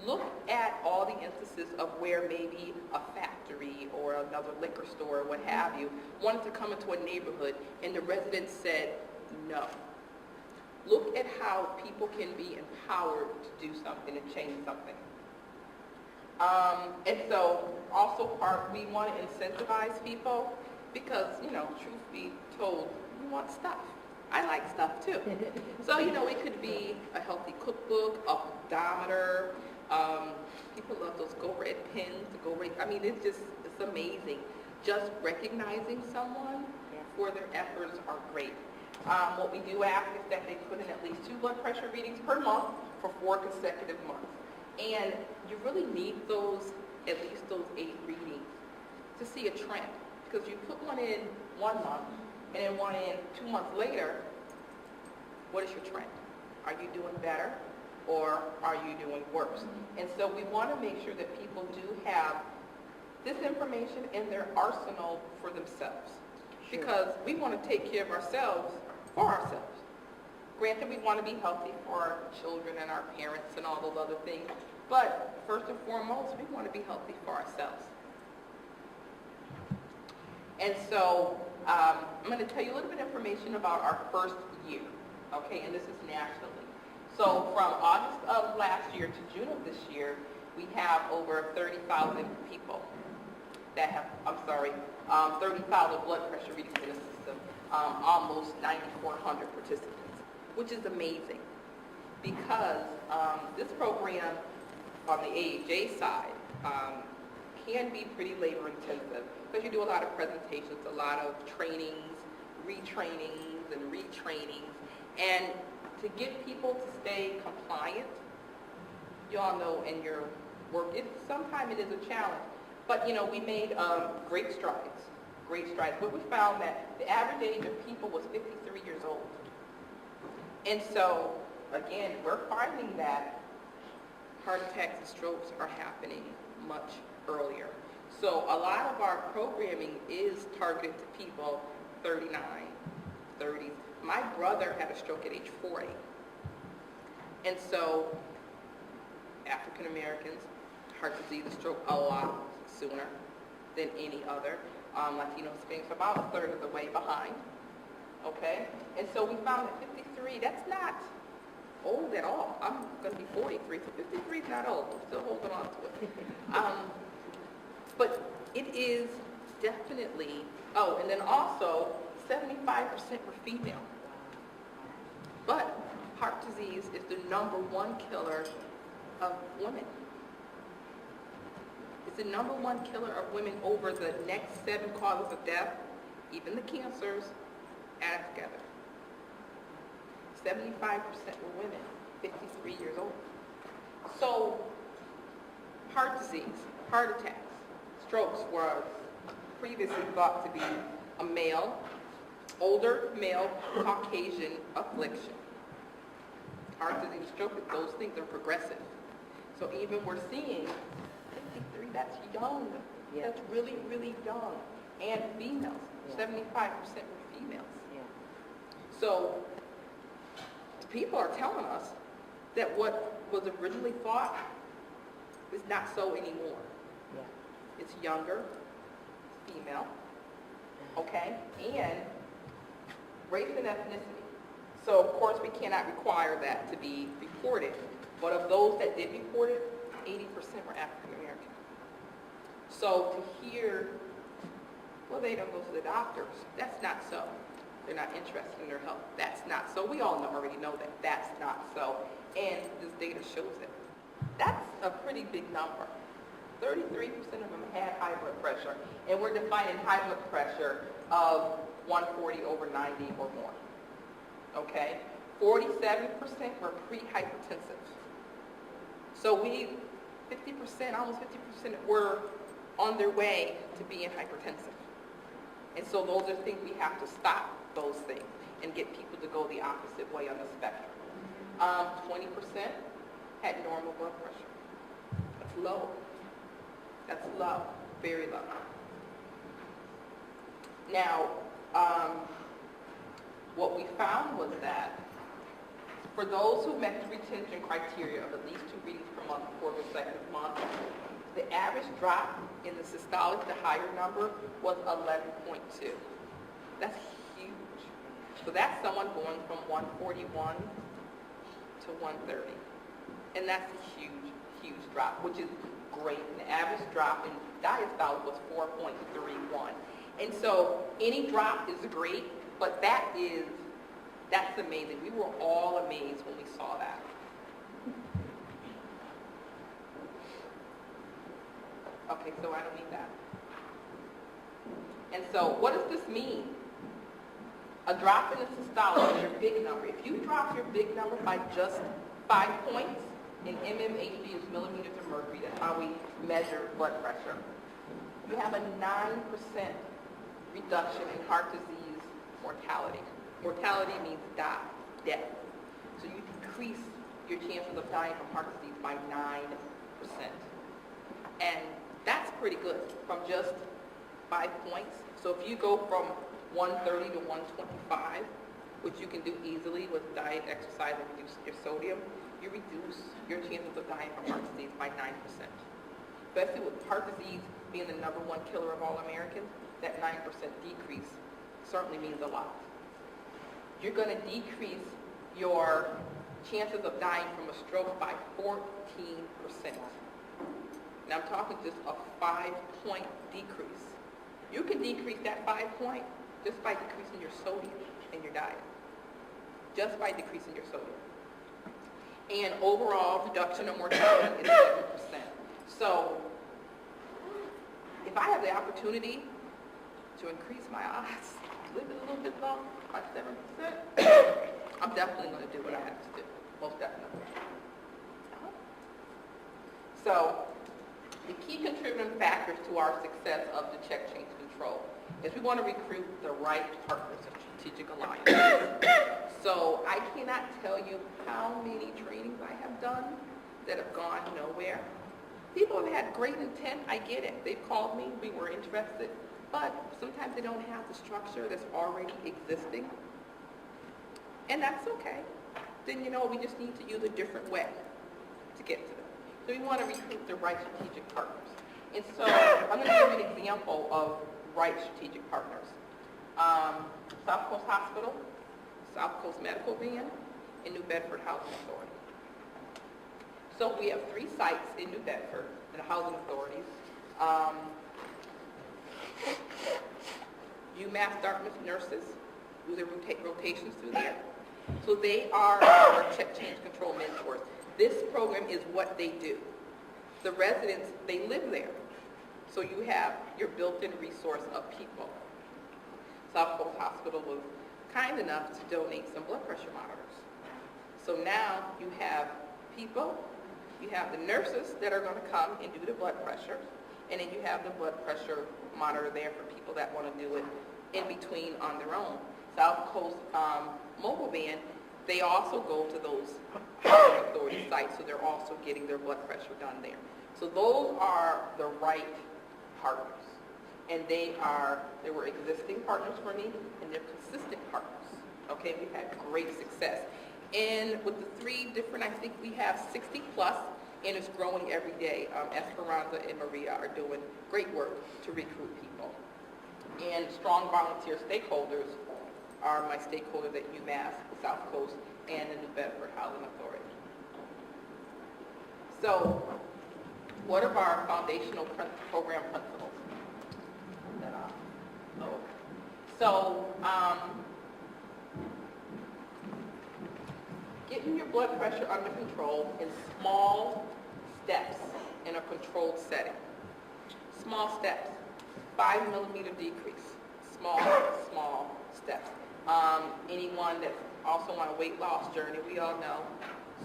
Look at all the instances of where maybe a factory or another liquor store or what have you wanted to come into a neighborhood and the residents said no. Look at how people can be empowered to do something and change something. And so also we want to incentivize people. because, truth be told, we want stuff. I like stuff too. So, it could be a healthy cookbook, a pedometer. People love those Go Red pens, the Go Red. I mean, it's amazing. Just recognizing someone for their efforts are great. What we do ask is that they put in at least 2 blood pressure readings per month for 4 consecutive months. And you really need at least those 8 readings to see a trend. Because you put one in 1 month and then one in 2 months later, what is your trend? Are you doing better or are you doing worse? And so we want to make sure that people do have this information in their arsenal for themselves. Because we want to take care of ourselves for ourselves. Granted, we want to be healthy for our children and our parents and all those other things, but first and foremost, we want to be healthy for ourselves. And so I'm going to tell you a little bit of information about our first year, okay, and this is nationally. So from August of last year to June of this year, we have over 30,000 people that have, 30,000 blood pressure readings in the system, almost 9,400 participants, which is amazing because this program on the AHA side can be pretty labor intensive because you do a lot of presentations, a lot of trainings, retrainings and retrainings, and to get people to stay compliant, you all know in your work, sometimes it is a challenge. But, we made great strides. But we found that the average age of people was 53 years old. And so, again, we're finding that heart attacks and strokes are happening much earlier. So a lot of our programming is targeted to people 39, 30s. My brother had a stroke at age 40. And so, African Americans, heart disease and stroke a lot sooner than any other. Latino Hispanics are about a third of the way behind, okay? And so we found that 53, that's not old at all. I'm going to be 43, so 53 is not old. I'm still holding on to it. But it is definitely, and then also 75% were female. But heart disease is the #1 killer of women. It's the #1 killer of women over the next 7 causes of death, even the cancers, add together. 75% were women, 53 years old. So, heart disease, heart attacks, strokes were previously thought to be a male, older male, Caucasian affliction. Heart disease, stroke, those things are progressive. So even we're seeing 53, that's young. Yeah. That's really, really young. And females, 75% were females. Yeah. So people are telling us that what was originally thought is not so anymore. Yeah. It's younger, female, okay, and race and ethnicity. So of course we cannot require that to be reported, but of those that did report it, 80% were African American. So to hear, well, they don't go to the doctors, that's not so. They're not interested in their health, that's not so. We all already know that that's not so, and this data shows it. That's a pretty big number. 33% of them had high blood pressure, and we're defining high blood pressure of 140 over 90 or more. Okay? 47% were pre-hypertensive. So 50%, almost 50% were on their way to being hypertensive. And so those are things we have to stop, those things, and get people to go the opposite way on the spectrum. 20% had normal blood pressure. That's low. That's low, very low. Now, what we found was that for those who met the retention criteria of at least 2 readings per month for consecutive months, the average drop in the systolic, the higher number, was 11.2. That's huge. So that's someone going from 141 to 130. And that's a huge, huge drop, which is great. And the average drop in diastolic was 4.31. And so any drop is great, but that's amazing. We were all amazed when we saw that. Okay, so I don't need that. And so what does this mean? A drop in the systolic is your big number. If you drop your big number by just 5 points, in mmHg is millimeters of mercury, that's how we measure blood pressure, you have a 9% reduction in heart disease mortality. Mortality means death. So you decrease your chances of dying from heart disease by 9%. And that's pretty good from just 5 points. So if you go from 130 to 125, which you can do easily with diet, exercise, and reduce your sodium, you reduce your chances of dying from heart disease by 9%. Especially with heart disease being the #1 killer of all Americans, that 9% decrease certainly means a lot. You're going to decrease your chances of dying from a stroke by 14%. Now I'm talking just a 5-point decrease. You can decrease that 5 point just by decreasing your sodium in your diet. Just by decreasing your sodium. And overall reduction of mortality is 7%. So if I have the opportunity to increase my odds, live it a little bit longer by 7%, I'm definitely going to do what I have to do. Most definitely. So the key contributing factors to our success of the check change control is we want to recruit the right partners of strategic alliance. So I cannot tell you how many trainings I have done that have gone nowhere. People have had great intent, I get it. They've called me, we were interested, but sometimes they don't have the structure that's already existing. And that's okay. Then, we just need to use a different way to get to them. So we want to recruit the right strategic partners. And so I'm going to give you an example of right strategic partners. South Coast Hospital, South Coast Medical Van, and New Bedford Housing Authority. So we have 3 sites in New Bedford, in the housing authorities. UMass Dartmouth nurses do their rotations through there. So they are our check change control mentors. This program is what they do. The residents, they live there. So you have your built-in resource of people. South Coast Hospital was kind enough to donate some blood pressure monitors. So now you have people, you have the nurses that are going to come and do the blood pressure, and then you have the blood pressure monitor there for people that want to do it in between on their own. South Coast Mobile Van, they also go to those housing authority sites, so they're also getting their blood pressure done there. So those are the right partners. And they were existing partners for me, and they're consistent partners. Okay, we've had great success. And with the 3 different, I think we have 60 plus, and it's growing every day. Esperanza and Maria are doing great work to recruit people. And strong volunteer stakeholders are my stakeholders at UMass, South Coast, and the New Bedford Housing Authority. So, what are our foundational program principles? So, getting your blood pressure under control in small steps in a controlled setting. Small steps, 5 millimeter decrease, small steps. Anyone that's also on a weight loss journey, we all know,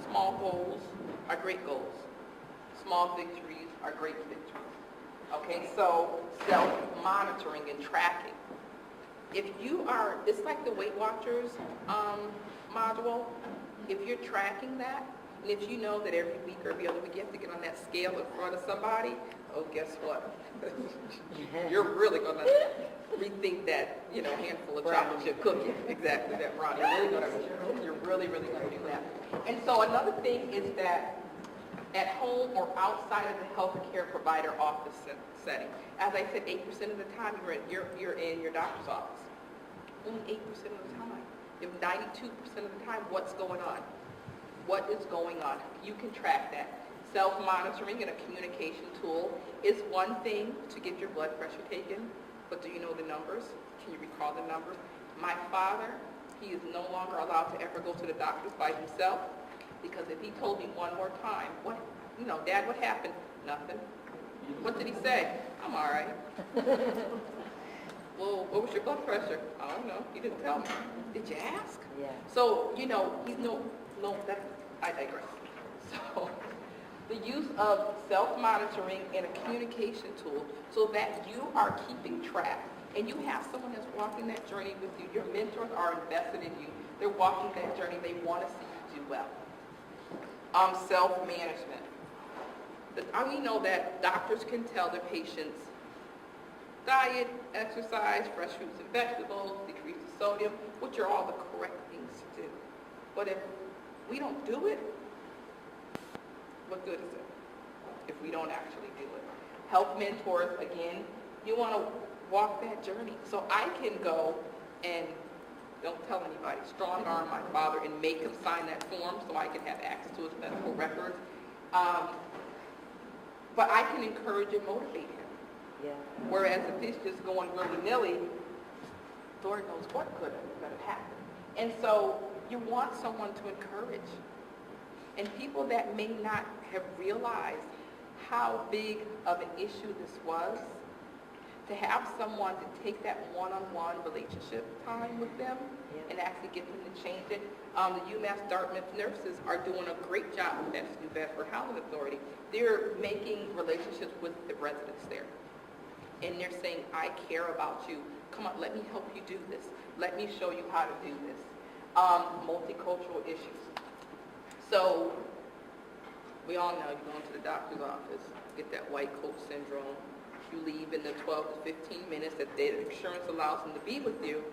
small goals are great goals. Small victories are great victories. Okay, so self-monitoring and tracking. If you are, it's like the Weight Watchers module. If you're tracking that, and if you know that every week or every other week you have to get on that scale in front of somebody, oh, guess what? You're really going to rethink that, handful of chocolate chip cookie. Exactly, that brownie. You're really going to do that. And so another thing is that at home or outside of the healthcare provider office setting, as I said, 8% of the time you're in your doctor's office. Only 8% of the time. If 92% of the time, what's going on? What is going on? You can track that. Self-monitoring and a communication tool is one thing to get your blood pressure taken, but do you know the numbers? Can you recall the numbers? My father, he is no longer allowed to ever go to the doctors by himself, because if he told me one more time, what, Dad, what happened? Nothing. What did he say? I'm all right. Well, what was your blood pressure? I don't know. He didn't tell me. Did you ask? Yeah. So, he's I digress. So, the use of self-monitoring and a communication tool so that you are keeping track and you have someone that's walking that journey with you. Your mentors are invested in you. They're walking that journey. They want to see you do well. Self-management. We know that doctors can tell their patients diet, exercise, fresh fruits and vegetables, decrease the sodium, which are all the correct things to do. But if we don't do it, what good is it if we don't actually do it? Health mentors, again, you want to walk that journey. So I can go and, don't tell anybody, strong arm my father and make him sign that form so I can have access to his medical records. But I can encourage and motivate him. Yeah. Whereas if he's just going willy-nilly, Lord knows what could have happened. And so you want someone to encourage. And people that may not have realized how big of an issue this was, to have someone to take that one-on-one relationship time with them and actually get them to change it. The UMass Dartmouth nurses are doing a great job with that New Bedford Housing Authority. They're making relationships with the residents there. And they're saying, I care about you. Come on, let me help you do this. Let me show you how to do this. Multicultural issues. So, we all know you go into the doctor's office, get that white coat syndrome. You leave in the 12 to 15 minutes that their insurance allows them to be with you,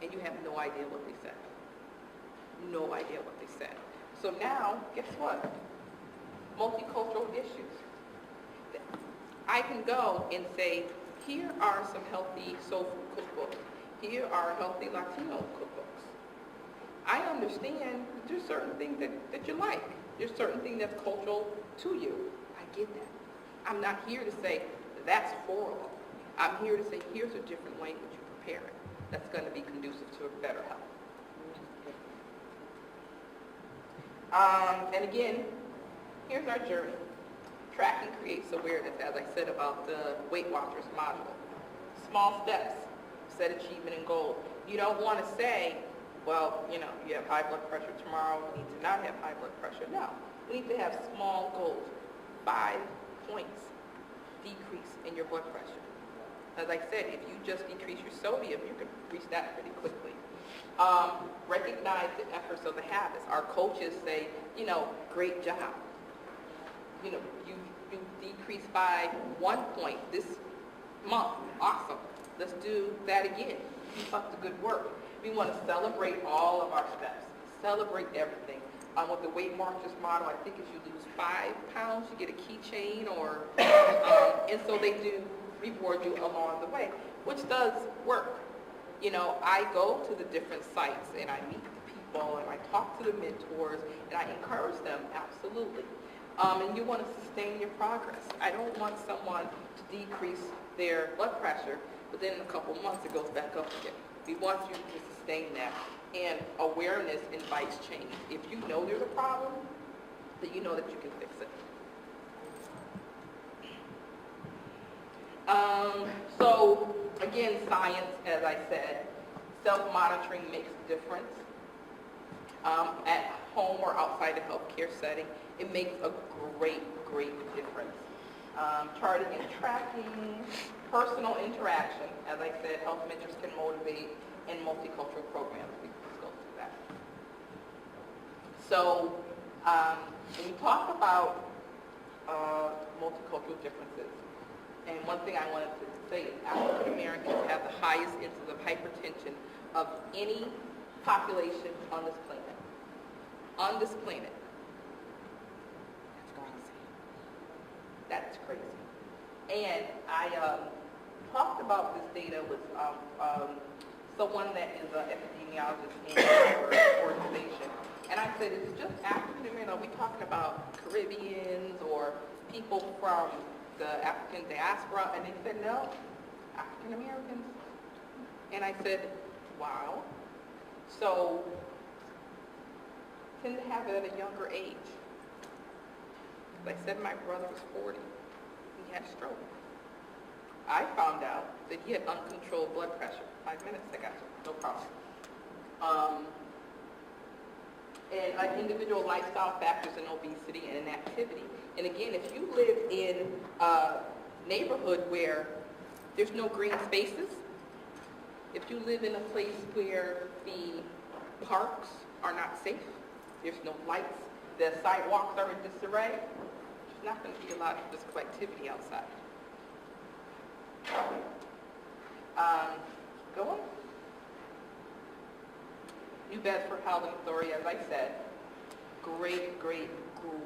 and you have no idea what they said. No idea what they said. So now, guess what? Multicultural issues. I can go and say, here are some healthy soul food cookbooks. Here are healthy Latino cookbooks. I understand that there's certain things that you like. There's certain things that's cultural to you. I get that. I'm not here to say, that's horrible. I'm here to say, here's a different way that you prepare it that's going to be conducive to a better health. And again, here's our journey. Tracking creates awareness, as I said about the Weight Watchers module. Small steps, set achievement and goals. You don't want to say, well, you have high blood pressure tomorrow, you need to not have high blood pressure. No, we need to have small goals. 5 points decrease in your blood pressure. As I said, if you just decrease your sodium, you can reach that pretty quickly. Recognize the efforts of the habits. Our coaches say, great job. You decreased by 1 point this month. Awesome. Let's do that again. Keep up the good work. We want to celebrate all of our steps. Celebrate everything. With the Weight Watchers model, I think if you lose 5 pounds, you get a keychain, and so they do reward you along the way, which does work. I go to the different sites and I meet the people and I talk to the mentors and I encourage them, absolutely. And you want to sustain your progress. I don't want someone to decrease their blood pressure, but then in a couple months it goes back up again. We want you to sustain that. And awareness invites change. If you know there's a problem, then you know that you can fix it. So, again, science, as I said, self-monitoring makes a difference. At home or outside the healthcare setting, it makes a great, great difference. Charting and tracking, personal interaction, as I said, health mentors can motivate, and multicultural programs. We can just go through that. So, when we talk about multicultural differences, and one thing I wanted to say is African Americans have the highest incidence of hypertension of any population on this planet. On this planet. That's crazy. And I talked about this data with someone that is an epidemiologist in our organization. And I said, is it just African American? Are we talking about Caribbeans or people from the African diaspora? And they said, no. African Americans. And I said, wow. So, tend to have it at a younger age. Like I said, my brother was 40. He had a stroke. I found out that he had uncontrolled blood pressure. 5 minutes, I got you, no problem. And individual lifestyle factors in obesity and inactivity. And again, if you live in a neighborhood where there's no green spaces, if you live in a place where the parks are not safe, there's no lights, the sidewalks are in disarray, there's not going to be a lot of physical activity outside. Go on. New Bedford Housing Authority, as I said, great, great,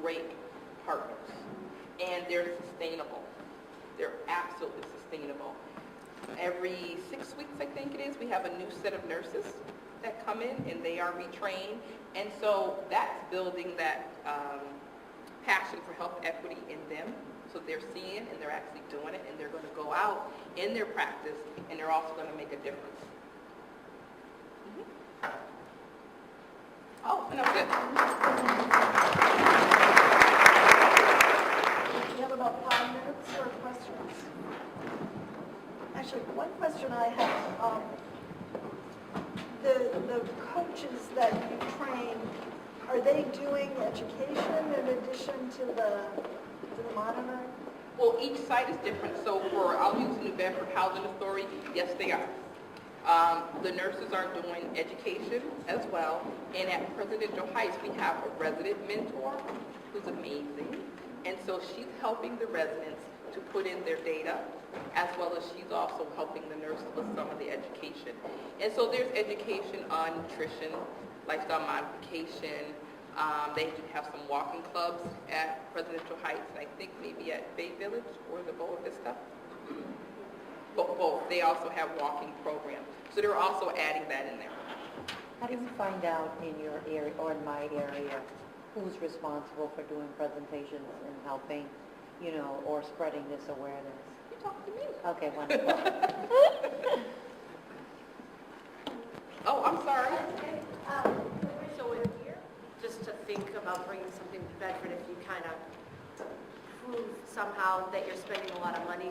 great partners. And they're sustainable. They're absolutely sustainable. Every 6 weeks, I think it is, we have a new set of nurses that come in and they are retrained. And so that's building that passion for health equity in them. So they're seeing and they're actually doing it and they're going to go out in their practice and they're also going to make a difference. Oh, no, good. We have about 5 minutes for questions. Actually, one question I have, the coaches that you train, are they doing education in addition to the monitoring? Well, each site is different. So I'll use the New Bedford Housing Authority. Yes, they are. The nurses are doing education as well. And at Presidential Heights, we have a resident mentor who's amazing. And so she's helping the residents to put in their data, as well as she's also helping the nurses with some of the education. And so there's education on nutrition, lifestyle modification. They do have some walking clubs at Presidential Heights, and I think maybe at Bay Village or the Boa Vista. Both. They also have walking programs. So they're also adding that in there. How do you find out in your area or in my area who's responsible for doing presentations and helping, or spreading this awareness? You talk to me. Okay, wonderful. Oh, I'm sorry. So in here, just to think about bringing something to Bedford, if you kind of prove somehow that you're spending a lot of money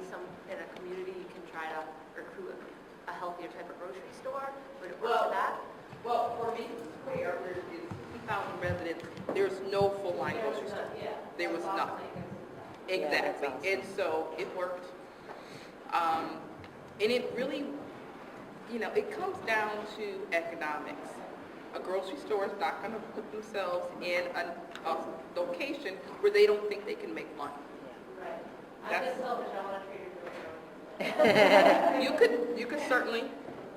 in a community, you can try to recruit a healthier type of grocery store. Would it work for that? Well, for me, Square, there is 60,000 residents. There's no full-line grocery store. There was nothing. Exactly. Awesome. And so it worked. And it really, it comes down to economics. A grocery store is not going to put themselves in a location where they don't think they can make money. Right. That's- I'm just selfish, I want to treat it. You could certainly.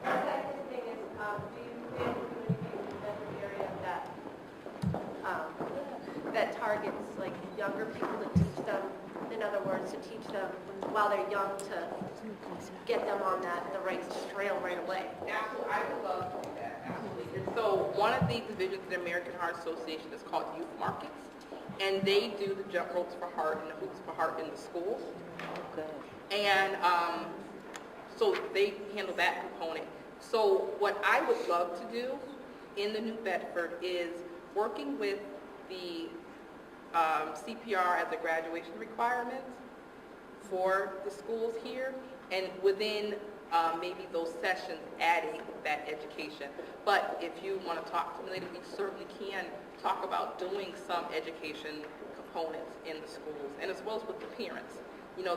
The second thing is, do you think communicate in the Bedford area that targets like younger people to teach them, in other words, to teach them while they're young to get them on the right trail right away? Absolutely, I would love to do that, absolutely. And so one of the divisions of the American Heart Association is called Youth Markets, and they do the jump ropes for heart and the hoops for heart in the schools. Good. And so they handle that component. So what I would love to do in the New Bedford is working with the CPR as a graduation requirement for the schools here, and within maybe those sessions adding that education. But if you want to talk to me later, we certainly can talk about doing some education components in the schools, and as well as with the parents.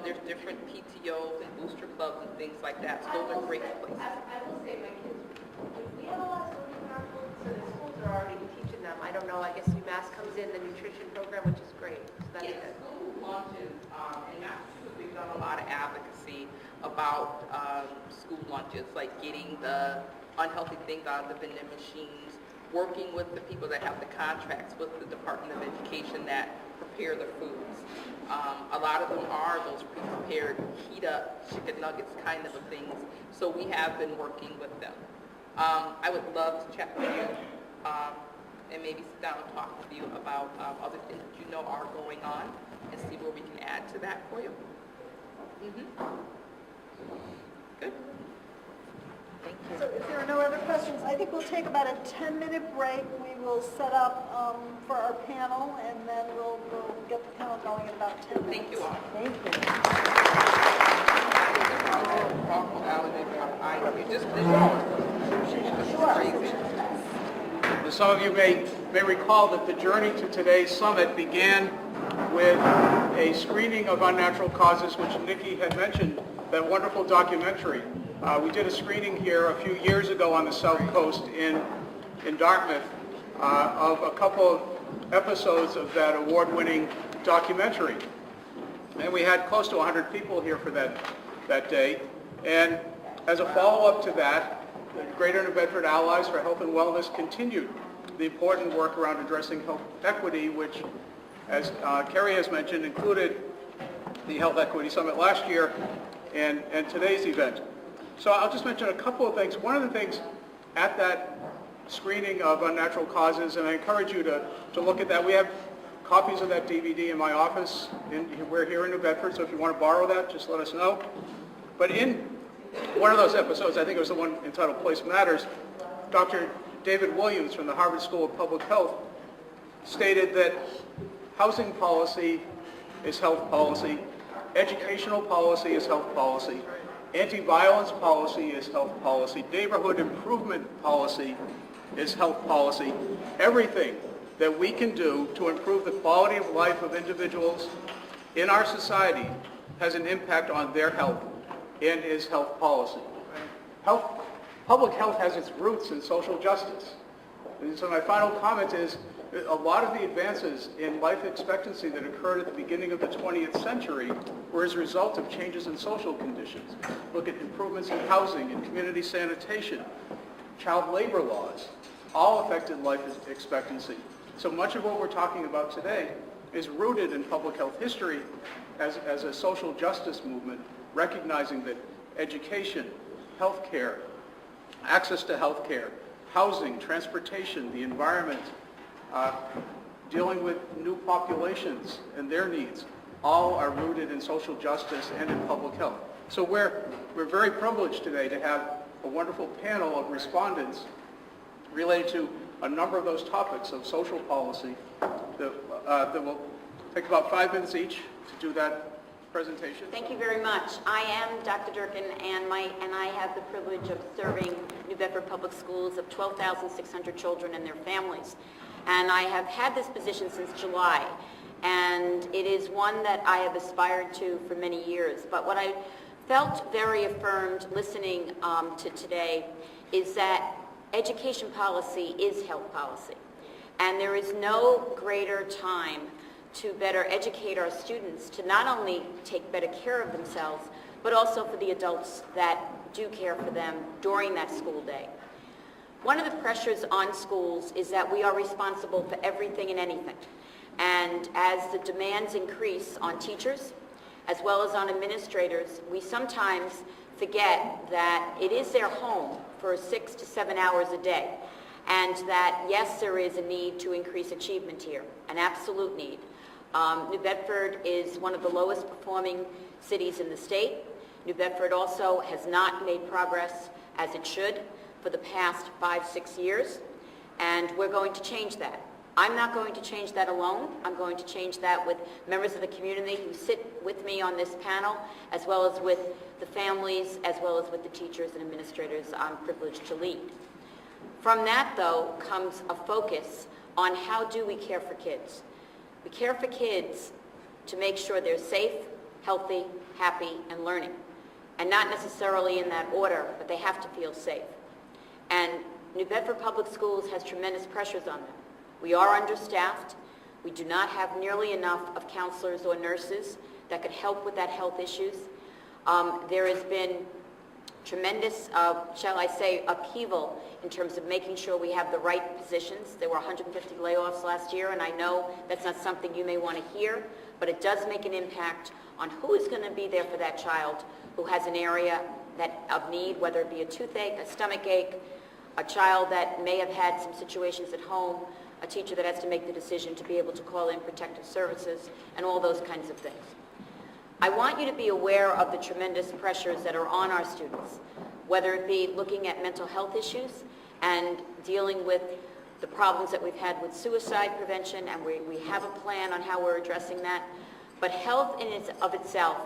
There's different PTOs and booster clubs and things like that, so those are great places. I will say, my kids, we have a lot of sodium in our food, so the schools are already teaching them. I don't know, I guess UMass comes in, the nutrition program, which is great. So that's Yes, good. school lunches, in Massachusetts, we've done a lot of advocacy about school lunches, like getting the unhealthy things out of the vending machines, working with the people that have the contracts with the Department of Education that prepare the foods. A lot of them are those pre-prepared, heat-up chicken nuggets kind of things, so we have been working with them. I would love to chat with you and maybe sit down and talk with you about other things that you know are going on and see where we can add to that for you. Good. So if there are no other questions, I think we'll take about a 10-minute break. We will set up for our panel, and then we'll get the panel going in about 10 minutes. Thank you all. Thank you. Some of you may recall that the journey to today's summit began with a screening of Unnatural Causes, which Nikki had mentioned, that wonderful documentary. We did a screening here a few years ago on the South Coast in Dartmouth of a couple of episodes of that award-winning documentary. And we had close to 100 people here for that day. And as a follow-up to that, the Greater New Bedford Allies for Health and Wellness continued the important work around addressing health equity, which, as Kerry has mentioned, included the Health Equity Summit last year and today's event. So I'll just mention a couple of things. One of the things at that screening of Unnatural Causes, and I encourage you to look at that. We have copies of that DVD in my office. We're here in New Bedford, so if you want to borrow that, just let us know. But in one of those episodes, I think it was the one entitled Place Matters, Dr. David Williams from the Harvard School of Public Health stated that housing policy is health policy, educational policy is health policy, anti-violence policy is health policy, neighborhood improvement policy is health policy. Everything that we can do to improve the quality of life of individuals in our society has an impact on their health and is health policy. Public health has its roots in social justice. And so my final comment is a lot of the advances in life expectancy that occurred at the beginning of the 20th century were as a result of changes in social conditions. Look at improvements in housing and community sanitation, child labor laws, all affected life expectancy. So much of what we're talking about today is rooted in public health history as a social justice movement, recognizing that education, healthcare, access to healthcare, housing, transportation, the environment, dealing with new populations and their needs, all are rooted in social justice and in public health. So we're very privileged today to have a wonderful panel of respondents related to a number of those topics of social policy that will take about 5 minutes each to do that presentation. Thank you very much. I am Dr. Durkin, and I have the privilege of serving New Bedford Public Schools of 12,600 children and their families. And I have had this position since July, and it is one that I have aspired to for many years. But what I felt very affirmed listening to today is that education policy is health policy. And there is no greater time to better educate our students to not only take better care of themselves, but also for the adults that do care for them during that school day. One of the pressures on schools is that we are responsible for everything and anything. And as the demands increase on teachers, as well as on administrators, we sometimes forget that it is their home for 6 to 7 hours a day. And that, yes, there is a need to increase achievement here, an absolute need. New Bedford is one of the lowest performing cities in the state. New Bedford also has not made progress as it should for the past 5-6 years, and we're going to change that. I'm not going to change that alone. I'm going to change that with members of the community who sit with me on this panel, as well as with the families, as well as with the teachers and administrators I'm privileged to lead. From that, though, comes a focus on how do we care for kids. We care for kids to make sure they're safe, healthy, happy, and learning. And not necessarily in that order, but they have to feel safe. And New Bedford Public Schools has tremendous pressures on them. We are understaffed. We do not have nearly enough of counselors or nurses that could help with that health issues. There has been tremendous, shall I say, upheaval in terms of making sure we have the right positions. There were 150 layoffs last year, and I know that's not something you may want to hear, but it does make an impact on who is going to be there for that child who has an area of need, whether it be a toothache, a stomach ache, a child that may have had some situations at home, a teacher that has to make the decision to be able to call in protective services, and all those kinds of things. I want you to be aware of the tremendous pressures that are on our students, whether it be looking at mental health issues and dealing with the problems that we've had with suicide prevention, and we have a plan on how we're addressing that. But health in of itself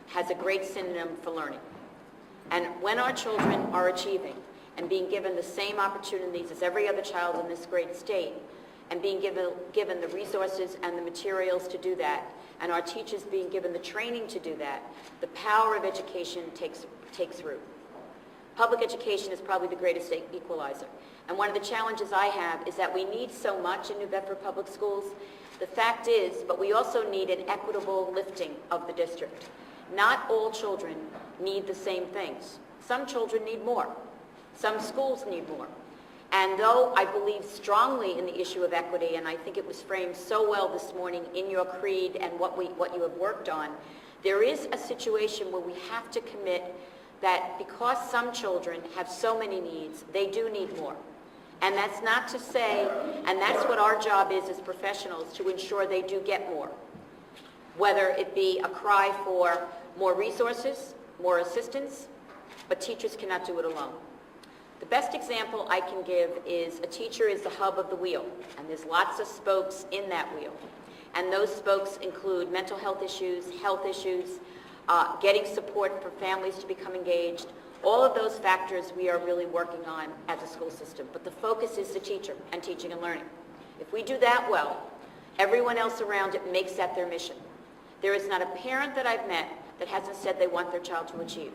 has a great synonym for learning. And when our children are achieving and being given the same opportunities as every other child in this great state, and being given the resources and the materials to do that, and our teachers being given the training to do that, the power of education takes root. Public education is probably the greatest equalizer. And one of the challenges I have is that we need so much in New Bedford Public Schools. The fact is, but we also need an equitable lifting of the district. Not all children need the same things. Some children need more. Some schools need more. And though I believe strongly in the issue of equity, and I think it was framed so well this morning in your creed and what you have worked on, there is a situation where we have to commit that because some children have so many needs, they do need more. And that's not to say, and that's what our job is as professionals, to ensure they do get more. Whether it be a cry for more resources, more assistance, but teachers cannot do it alone. The best example I can give is a teacher is the hub of the wheel, and there's lots of spokes in that wheel. And those spokes include mental health issues, getting support for families to become engaged. All of those factors we are really working on as a school system. But the focus is the teacher and teaching and learning. If we do that well, everyone else around it makes that their mission. There is not a parent that I've met that hasn't said they want their child to achieve,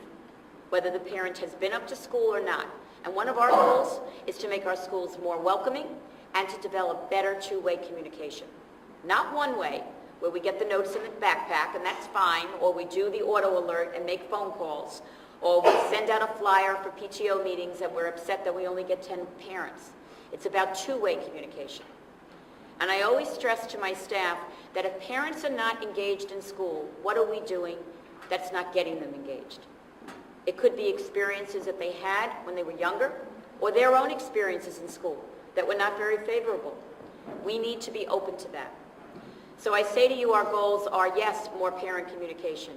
whether the parent has been up to school or not. And one of our goals is to make our schools more welcoming and to develop better two-way communication. Not one way, where we get the notes in the backpack, and that's fine, or we do the auto alert and make phone calls, or we send out a flyer for PTO meetings and we're upset that we only get 10 parents. It's about two-way communication. And I always stress to my staff that if parents are not engaged in school, what are we doing that's not getting them engaged? It could be experiences that they had when they were younger, or their own experiences in school that were not very favorable. We need to be open to that. So I say to you, our goals are, yes, more parent communication,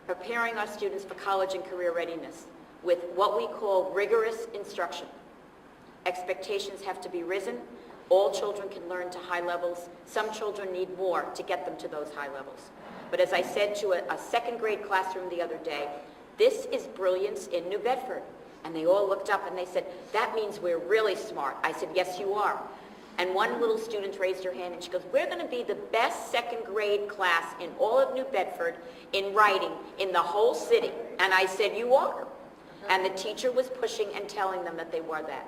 preparing our students for college and career readiness with what we call rigorous instruction. Expectations have to be risen. All children can learn to high levels. Some children need more to get them to those high levels. But as I said to a second grade classroom the other day, this is brilliance in New Bedford. And they all looked up and they said, that means we're really smart. I said, yes, you are. And one little student raised her hand and she goes, we're going to be the best second grade class in all of New Bedford in writing in the whole city. And I said, you are. And the teacher was pushing and telling them that they were that.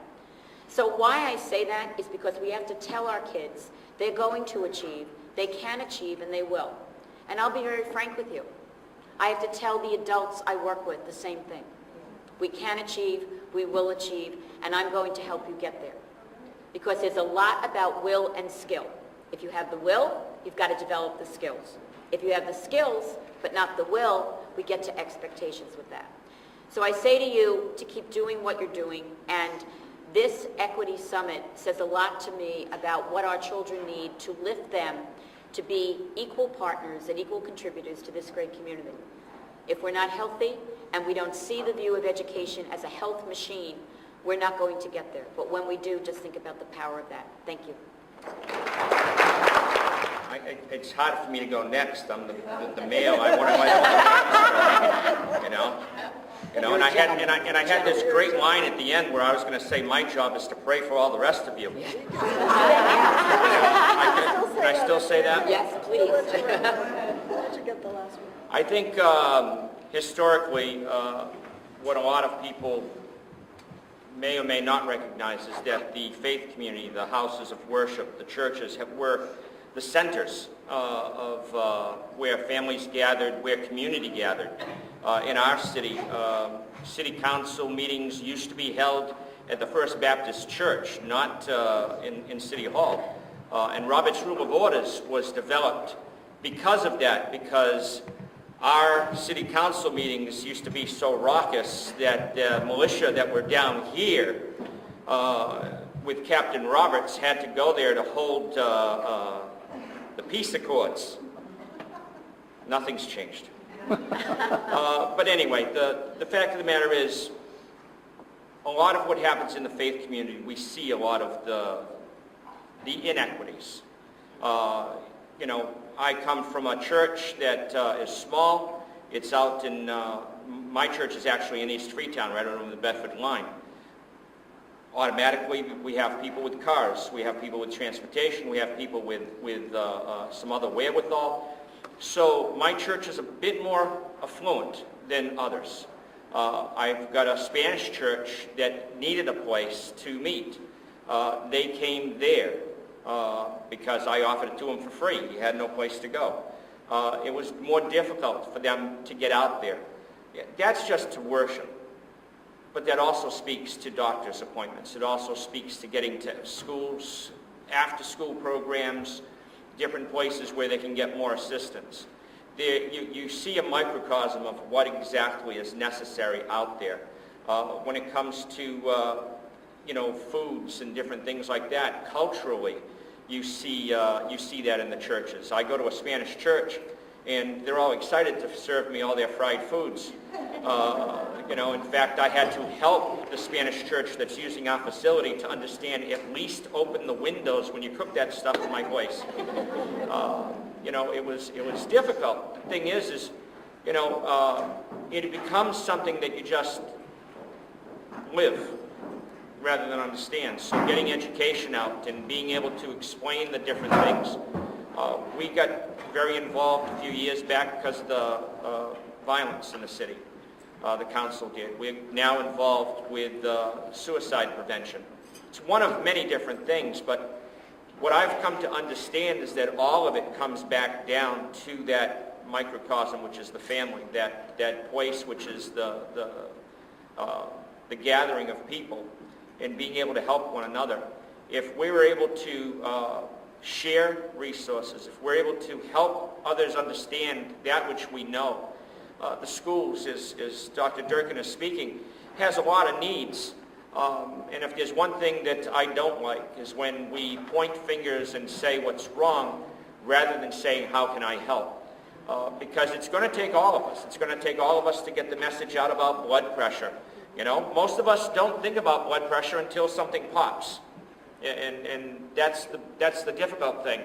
So why I say that is because we have to tell our kids they're going to achieve, they can achieve, and they will. And I'll be very frank with you. I have to tell the adults I work with the same thing. We can achieve, we will achieve, and I'm going to help you get there. Because there's a lot about will and skill. If you have the will, you've got to develop the skills. If you have the skills, but not the will, we get to expectations with that. So I say to you to keep doing what you're doing, and this Equity Summit says a lot to me about what our children need to lift them to be equal partners and equal contributors to this great community. If we're not healthy and we don't see the view of education as a health machine, we're not going to get there. But when we do, just think about the power of that. Thank you. It's hard for me to go next. I'm the male. I wanted my own, you know. And I had this great line at the end where I was going to say my job is to pray for all the rest of you. Can I still say that? Yes, please. Why don't you get the last one? I think historically, what a lot of people may or may not recognize is that the faith community, the houses of worship, the churches were the centers of where families gathered, where community gathered. In our city, city council meetings used to be held at the First Baptist Church, not in City Hall. And Robert's Rule of Orders was developed because of that, because our city council meetings used to be so raucous that the militia that were down here with Captain Roberts had to go there to hold the peace accords. Nothing's changed. But anyway, the fact of the matter is, a lot of what happens in the faith community, we see a lot of the inequities. You know, I come from a church that is small. It's out in, my church is actually in East Freetown, right on the Bedford line. Automatically, we have people with cars, we have people with transportation, we have people with some other wherewithal. So my church is a bit more affluent than others. I've got a Spanish church that needed a place to meet. They came there because I offered it to them for free. He had no place to go. It was more difficult for them to get out there. That's just to worship. But that also speaks to doctor's appointments. It also speaks to getting to schools, after-school programs, different places where they can get more assistance. There, you see a microcosm of what exactly is necessary out there. When it comes to you know, foods and different things like that, culturally, you see that in the churches. I go to a Spanish church, and they're all excited to serve me all their fried foods. You know, in fact, I had to help the Spanish church that's using our facility to understand at least open the windows when you cook that stuff in my place. You know, it was difficult. The thing is, you know, it becomes something that you just live rather than understand. So getting education out and being able to explain the different things. We got very involved a few years back because of the violence in the city. The council did. We're now involved with suicide prevention. It's one of many different things, but what I've come to understand is that all of it comes back down to that microcosm, which is the family, that place which is the gathering of people and being able to help one another. If we were able to share resources, if we're able to help others understand that which we know, the schools, as Dr. Durkin is speaking, has a lot of needs. And if there's one thing that I don't like is when we point fingers and say what's wrong rather than saying how can I help. Because it's going to take all of us. It's going to take all of us to get the message out about blood pressure. You know, most of us don't think about blood pressure until something pops. And that's the difficult thing.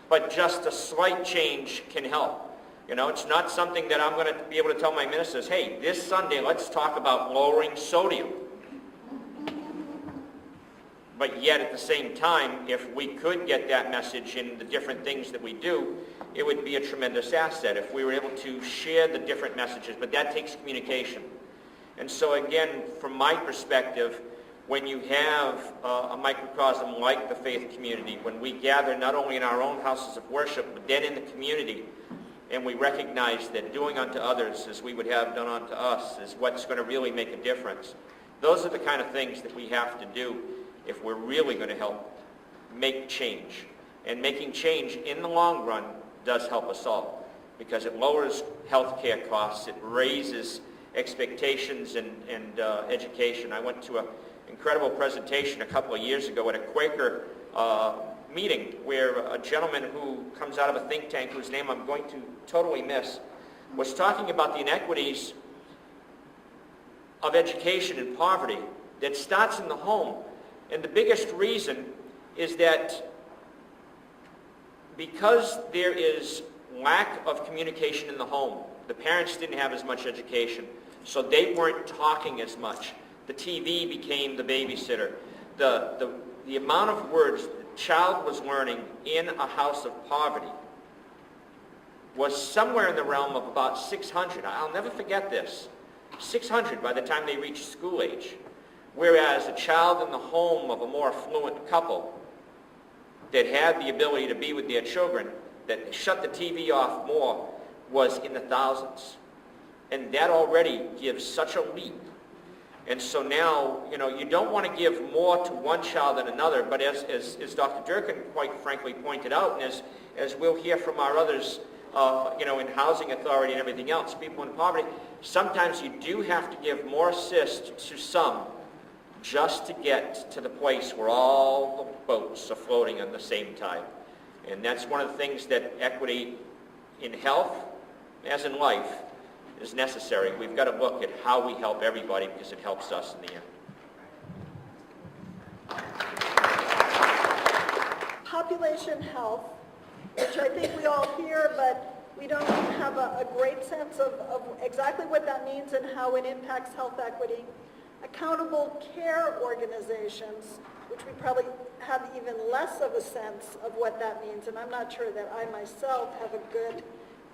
But just a slight change can help. You know, it's not something that I'm going to be able to tell my ministers, hey, this Sunday let's talk about lowering sodium. But yet at the same time, if we could get that message in the different things that we do, it would be a tremendous asset if we were able to share the different messages. But that takes communication. And so again, from my perspective, when you have a microcosm like the faith community, when we gather not only in our own houses of worship, but then in the community, and we recognize that doing unto others as we would have done unto us is what's going to really make a difference. Those are the kind of things that we have to do if we're really going to help make change. And making change in the long run does help us all, because it lowers health care costs, it raises expectations and education. I went to an incredible presentation a couple of years ago at a Quaker meeting where a gentleman who comes out of a think tank, whose name I'm going to totally miss, was talking about the inequities of education and poverty that starts in the home. And the biggest reason is that because there is lack of communication in the home, the parents didn't have as much education, so they weren't talking as much. The TV became the babysitter. The amount of words the child was learning in a house of poverty was somewhere in the realm of about 600. I'll never forget this. 600 by the time they reached school age. Whereas a child in the home of a more affluent couple that had the ability to be with their children, that shut the TV off more, was in the thousands. And that already gives such a leap. And so now, you know, you don't want to give more to one child than another, but as Dr. Durkin quite frankly pointed out, and as we'll hear from our others, you know, in housing authority and everything else, people in poverty, sometimes you do have to give more assist to some just to get to the place where all the boats are floating on the same tide. And that's one of the things that equity in health, as in life, is necessary. We've got to look at how we help everybody because it helps us in the end. Population health, which I think we all hear, but we don't have a great sense of exactly what that means and how it impacts health equity. Accountable care organizations, which we probably have even less of a sense of what that means, and I'm not sure that I myself have a good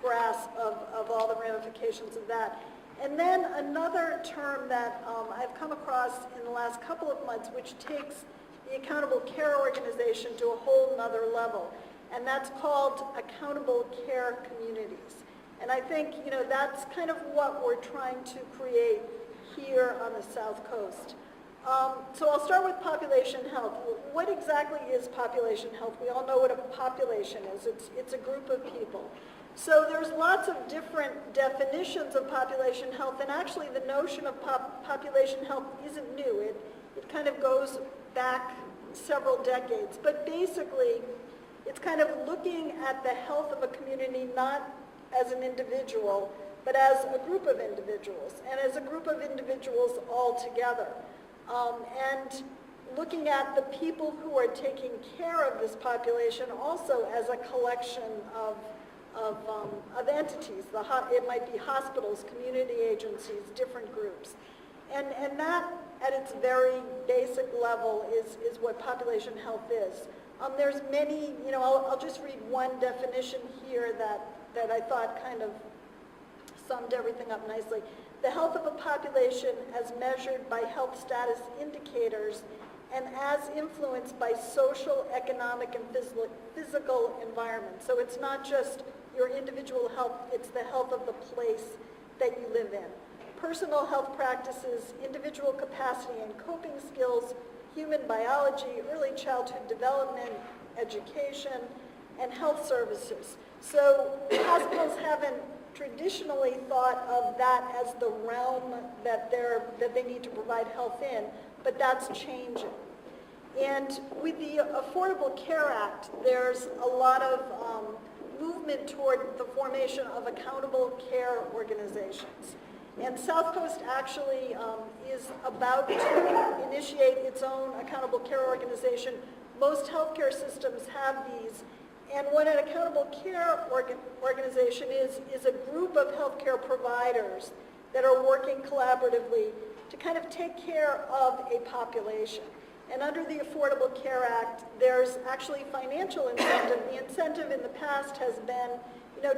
grasp of all the ramifications of that. And then another term that I've come across in the last couple of months, which takes the accountable care organization to a whole nother level, and that's called accountable care communities. And I think, that's kind of what we're trying to create here on the South Coast. So I'll start with population health. What exactly is population health? We all know what a population is. It's a group of people. So there's lots of different definitions of population health, and actually the notion of population health isn't new. It kind of goes back several decades. But basically, it's kind of looking at the health of a community not as an individual, but as a group of individuals, and as a group of individuals all together. And looking at the people who are taking care of this population also as a collection of entities. It might be hospitals, community agencies, different groups. And that, at its very basic level, is what population health is. There's many, I'll just read one definition here that I thought kind of summed everything up nicely. The health of a population as measured by health status indicators and as influenced by social, economic, and physical environment. So it's not just your individual health, it's the health of the place that you live in. Personal health practices, individual capacity and coping skills, human biology, early childhood development, education, and health services. So hospitals haven't traditionally thought of that as the realm that they need to provide health in, but that's changing. And with the Affordable Care Act, there's a lot of movement toward the formation of accountable care organizations. And South Coast actually is about to initiate its own accountable care organization. Most healthcare systems have these. And what an accountable care organization is a group of healthcare providers that are working collaboratively to kind of take care of a population. And under the Affordable Care Act, there's actually financial incentive. The incentive in the past has been,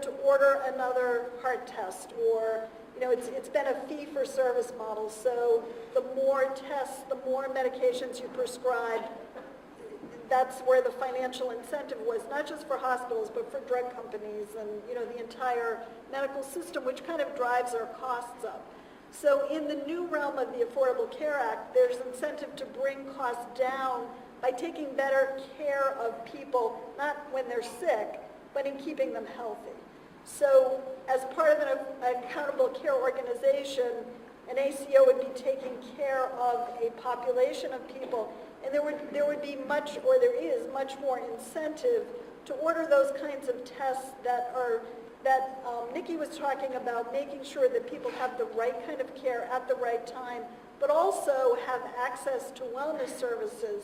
to order another heart test, or, it's been a fee-for-service model. So the more tests, the more medications you prescribe, that's where the financial incentive was, not just for hospitals, but for drug companies and, the entire medical system, which kind of drives our costs up. So in the new realm of the Affordable Care Act, there's incentive to bring costs down by taking better care of people, not when they're sick, but in keeping them healthy. So as part of an accountable care organization, an ACO would be taking care of a population of people, and there would be much, or there is much more incentive to order those kinds of tests that Nikki was talking about, making sure that people have the right kind of care at the right time, but also have access to wellness services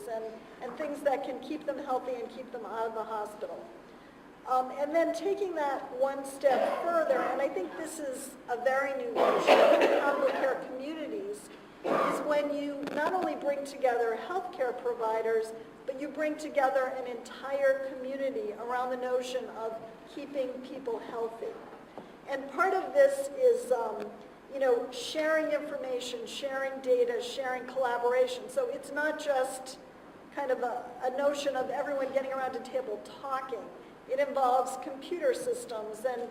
and things that can keep them healthy and keep them out of the hospital. And then taking that one step further, and I think this is a very new notion of accountable care communities, is when you not only bring together healthcare providers, but you bring together an entire community around the notion of keeping people healthy. And part of this is, sharing information, sharing data, sharing collaboration. So it's not just kind of a notion of everyone getting around a table talking. It involves computer systems, and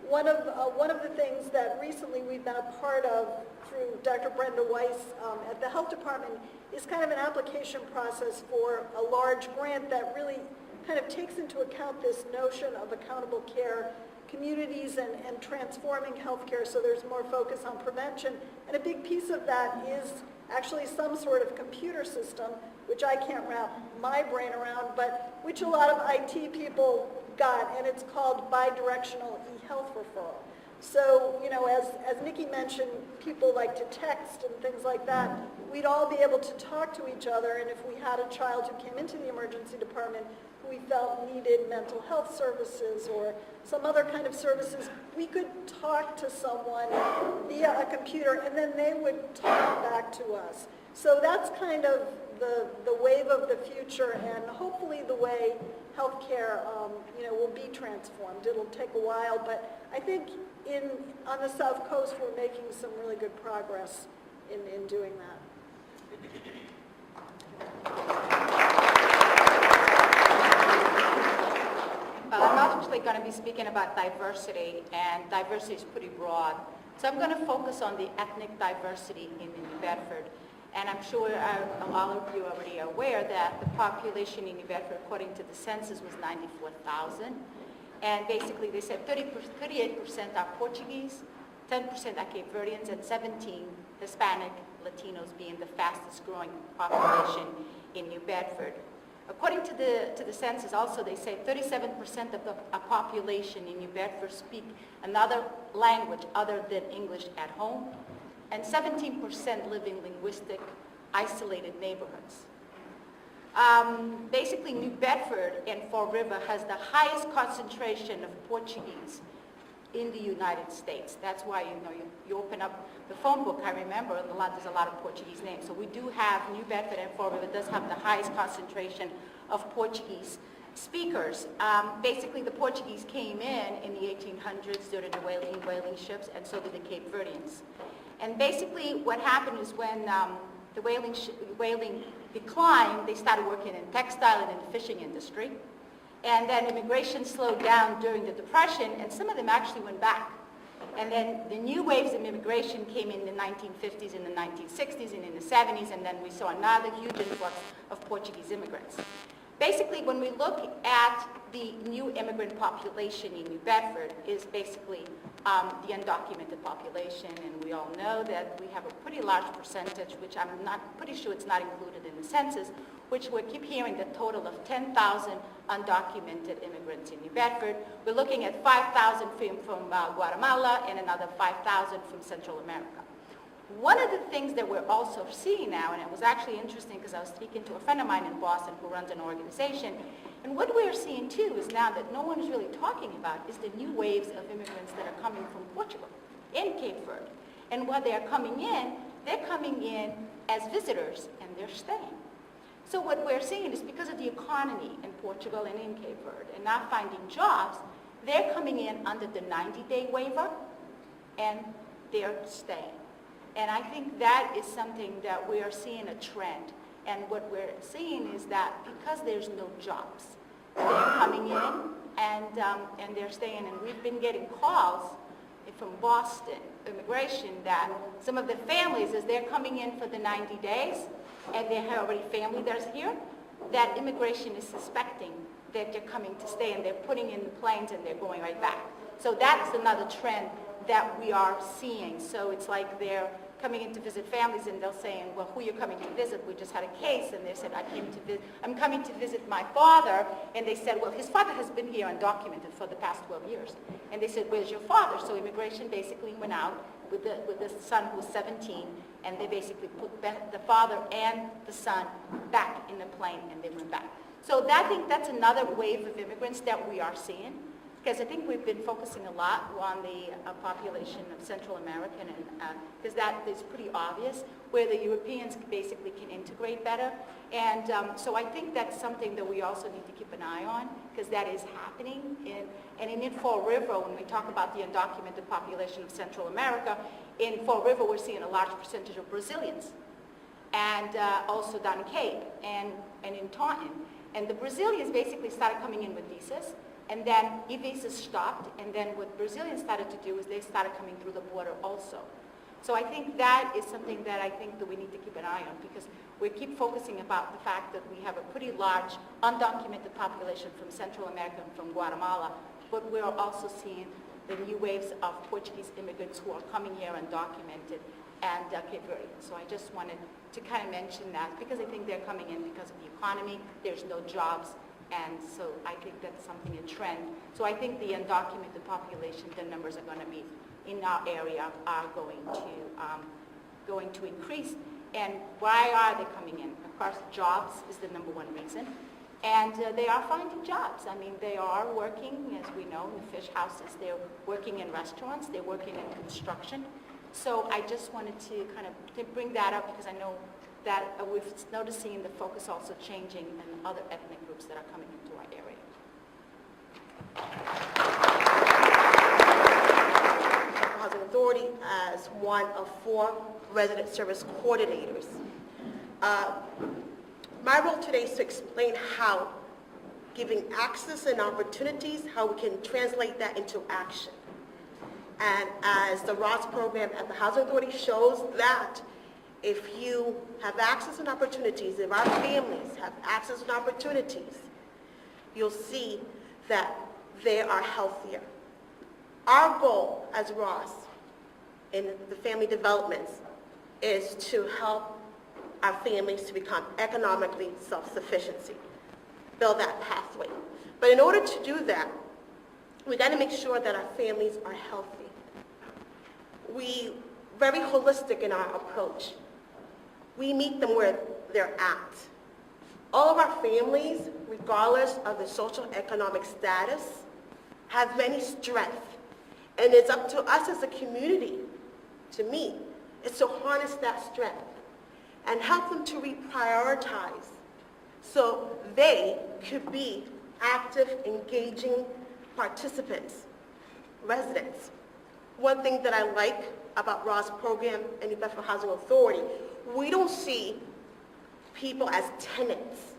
one of the things that recently we've been a part of through Dr. Brenda Weiss at the Health Department is kind of an application process for a large grant that really kind of takes into account this notion of accountable care communities and transforming healthcare so there's more focus on prevention. And a big piece of that is actually some sort of computer system, which I can't wrap my brain around, but which a lot of IT people got, and it's called bidirectional e-health referral. So, you know, as Nikki mentioned, people like to text and things like that. We'd all be able to talk to each other, and if we had a child who came into the emergency department who we felt needed mental health services or some other kind of services, we could talk to someone via a computer, and then they would talk back to us. So that's kind of the wave of the future, and hopefully the way healthcare, you know, will be transformed. It'll take a while, but I think on the South Coast we're making some really good progress in doing that. Well, I'm actually going to be speaking about diversity, and diversity is pretty broad. So I'm going to focus on the ethnic diversity in New Bedford. And I'm sure all of you are already aware that the population in New Bedford, according to the census, was 94,000. And basically they said 38% are Portuguese, 10% are Cape Verdeans, and 17 Hispanic, Latinos being the fastest growing population in New Bedford. According to the census also, they say 37% of the population in New Bedford speak another language other than English at home, and 17% live in linguistic isolated neighborhoods. Basically, New Bedford and Fall River has the highest concentration of Portuguese in the United States. That's why, you know, you open up the phone book, I remember there's a lot of Portuguese names. So we do have, New Bedford and Fall River does have the highest concentration of Portuguese speakers. Basically, the Portuguese came in the 1800s during the whaling ships, and so did the Cape Verdeans. And basically, what happened is when the whaling declined, they started working in textile and in the fishing industry. And then immigration slowed down during the Depression, and some of them actually went back. And then the new waves of immigration came in the 1950s and the 1960s and in the 70s, and then we saw another huge influx of Portuguese immigrants. Basically, when we look at the new immigrant population in New Bedford, is basically the undocumented population, and we all know that we have a pretty large percentage, which I'm not pretty sure it's not included in the census, which we keep hearing the total of 10,000 undocumented immigrants in New Bedford. We're looking at 5,000 from Guatemala and another 5,000 from Central America. One of the things that we're also seeing now, and it was actually interesting because I was speaking to a friend of mine in Boston who runs an organization, and what we're seeing too is now that no one is really talking about is the new waves of immigrants that are coming from Portugal and Cape Verde. And while they're coming in as visitors and they're staying. So what we're seeing is because of the economy in Portugal and in Cape Verde and not finding jobs, they're coming in under the 90-day waiver and they're staying. And I think that is something that we are seeing a trend. And what we're seeing is that because there's no jobs, they're coming in and they're staying. And we've been getting calls from Boston immigration that some of the families, as they're coming in for the 90 days, and they have already family that's here, that immigration is suspecting that they're coming to stay, and they're putting in the planes and they're going right back. So that's another trend that we are seeing. So it's like they're coming in to visit families, and they're saying, well, who are you coming to visit? We just had a case, and they said, I'm coming to visit my father. And they said, well, his father has been here undocumented for the past 12 years. And they said, where's your father? So immigration basically went out with the son who was 17, and they basically put the father and the son back in the plane, and they went back. So I think that's another wave of immigrants that we are seeing, because I think we've been focusing a lot on the population of Central American, and because that is pretty obvious, where the Europeans basically can integrate better. And so I think that's something that we also need to keep an eye on, because that is happening. And in Fall River, when we talk about the undocumented population of Central America, in Fall River we're seeing a large percentage of Brazilians, and also down in Cape and in Taunton. And the Brazilians basically started coming in with visas, and then e-visas stopped, and then what Brazilians started to do is they started coming through the border also. So I think that is something that I think that we need to keep an eye on, because we keep focusing about the fact that we have a pretty large undocumented population from Central America and from Guatemala, but we're also seeing the new waves of Portuguese immigrants who are coming here undocumented and Cape Verde. So I just wanted to kind of mention that, because I think they're coming in because of the economy, there's no jobs, and so I think that's something, a trend. So I think the undocumented population, the numbers are going to be in our area are going to increase. And why are they coming in? Of course, jobs is the number one reason. And they are finding jobs. I mean, they are working, as we know, in fish houses. They're working in restaurants. They're working in construction. So I just wanted to kind of to bring that up because I know that we're noticing the focus also changing in other ethnic groups that are coming into our area. Housing Authority as one of 4 resident service coordinators. My role today is to explain how giving access and opportunities, how we can translate that into action. And as the ROS program at the Housing Authority shows that if you have access and opportunities, if our families have access and opportunities, you'll see that they are healthier. Our goal as ROS in the family developments is to help our families to become economically self-sufficiency, build that pathway. But in order to do that, we got to make sure that our families are healthy. We very holistic in our approach. We meet them where they're at. All of our families, regardless of the social economic status, have many strengths. And it's up to us as a community, to me, is to harness that strength and help them to reprioritize so they could be active, engaging participants, residents. One thing that I like about ROS program and the Bedford Housing Authority, we don't see people as tenants.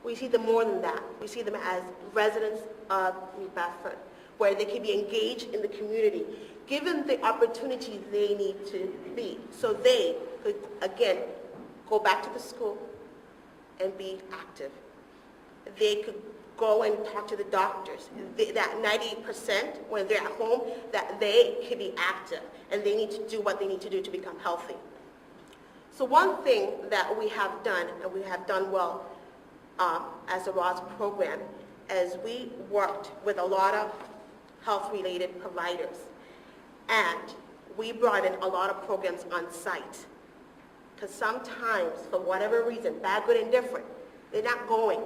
We see them more than that. We see them as residents of New Bedford, where they can be engaged in the community, given the opportunities they need to be, so they could, again, go back to the school and be active. They could go and talk to the doctors. That 98% when they're at home, that they can be active, and they need to do what they need to do to become healthy. So one thing that we have done, and we have done well as a ROS program, is we worked with a lot of health-related providers, and we brought in a lot of programs on site. Because sometimes, for whatever reason, bad, good, and different, they're not going.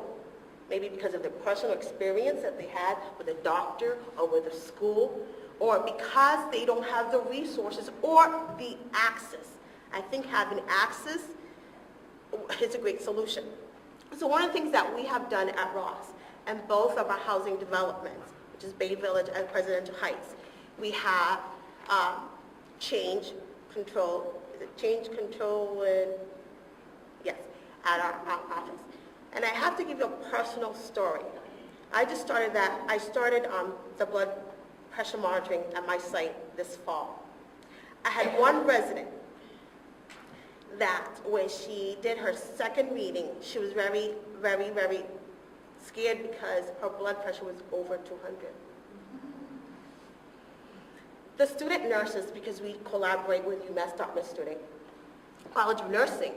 Maybe because of the personal experience that they had with a doctor or with a school, or because they don't have the resources or the access. I think having access is a great solution. So one of the things that we have done at ROS and both of our housing developments, which is Bay Village and Presidential Heights, we have change control at our office. And I have to give you a personal story. I started the blood pressure monitoring at my site this fall. I had one resident that when she did her second reading, she was very, very, very scared because her blood pressure was over 200. The student nurses, because we collaborate with UMass Dartmouth Student College of Nursing,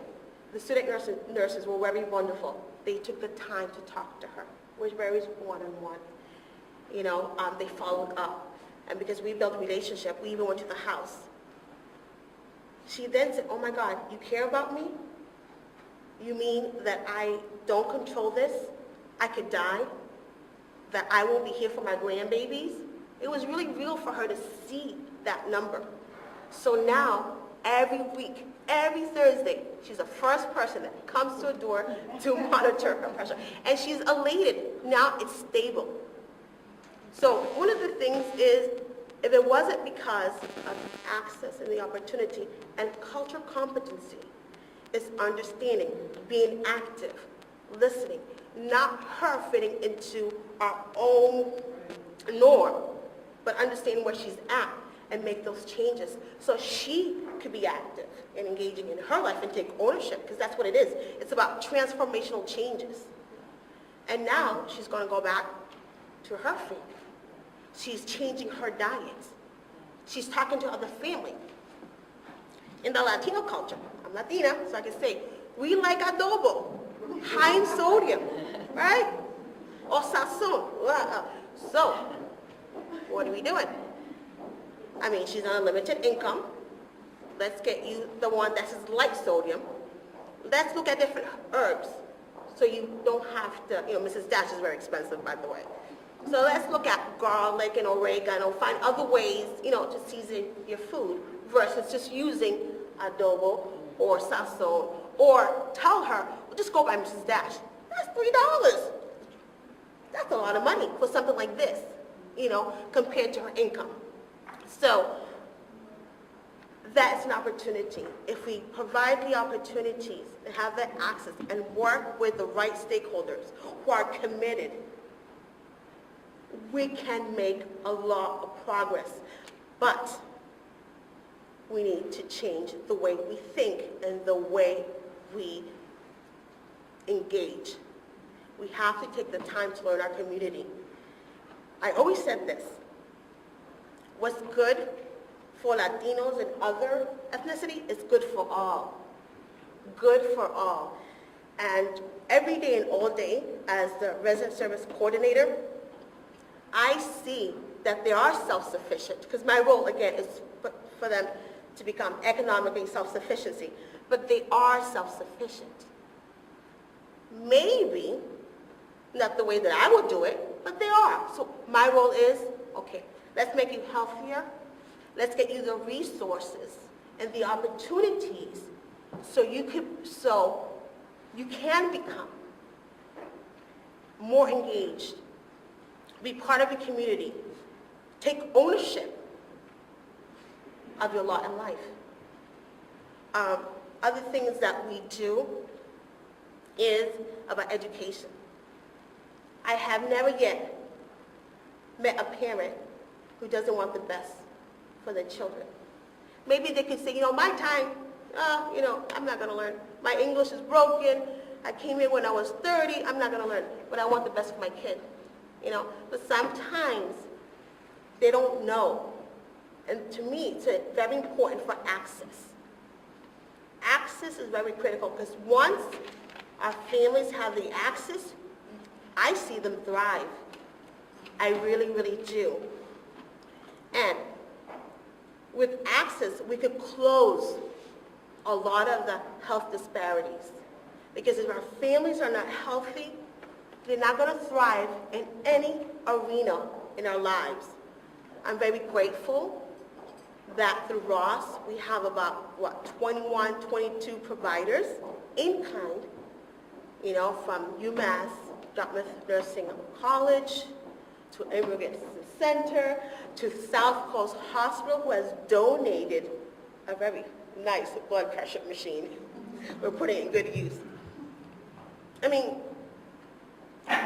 the student nurses were very wonderful. They took the time to talk to her. It was very one-on-one. You know, they followed up. And because we built a relationship, we even went to the house. She then said, "Oh my God, you care about me? You mean that I don't control this? I could die? That I won't be here for my grandbabies?" It was really real for her to see that number. So now, every week, every Thursday, she's the first person that comes to a door to monitor her pressure. And she's elated. Now it's stable. So one of the things is, if it wasn't because of access and the opportunity and cultural competency, is understanding, being active, listening, not her fitting into our own norm, but understanding where she's at and make those changes so she could be active and engaging in her life and take ownership, because that's what it is. It's about transformational changes. And now she's going to go back to her family. She's changing her diet. She's talking to other family. In the Latino culture, I'm Latina, so I can say, we like adobo, high in sodium, right? Or sazon. So, what are we doing? I mean, she's on a limited income. Let's get you the one that's light sodium. Let's look at different herbs. So you don't have to, Mrs. Dash is very expensive, by the way. So let's look at garlic and oregano, find other ways, to season your food versus just using adobo or sazon, or tell her, well, just go by Mrs. Dash. That's $3. That's a lot of money for something like this, compared to her income. So that's an opportunity. If we provide the opportunities and have that access and work with the right stakeholders who are committed, we can make a lot of progress. But we need to change the way we think and the way we engage. We have to take the time to learn our community. I always said this: what's good for Latinos and other ethnicity is good for all. Good for all. And every day and all day, as the resident service coordinator, I see that they are self-sufficient, because my role, again, is for them to become economically self-sufficiency, but they are self-sufficient. Maybe not the way that I would do it, but they are. So my role is, okay, let's make you healthier. Let's get you the resources and the opportunities so you can become more engaged, be part of a community, take ownership of your lot in life. Other things that we do is about education. I have never yet met a parent who doesn't want the best for their children. Maybe they could say, my time, I'm not going to learn. My English is broken. I came here when I was 30. I'm not going to learn. But I want the best for my kid. But sometimes they don't know. And to me, it's very important for access. Access is very critical, because once our families have the access, I see them thrive. I really, really do. And with access, we could close a lot of the health disparities. Because if our families are not healthy, they're not going to thrive in any arena in our lives. I'm very grateful that through Ross, we have about, 21, 22 providers in kind, from UMass, Dartmouth Nursing College, to Immigrant Center, to South Coast Hospital, who has donated a very nice blood pressure machine. We're putting it in good use. I mean,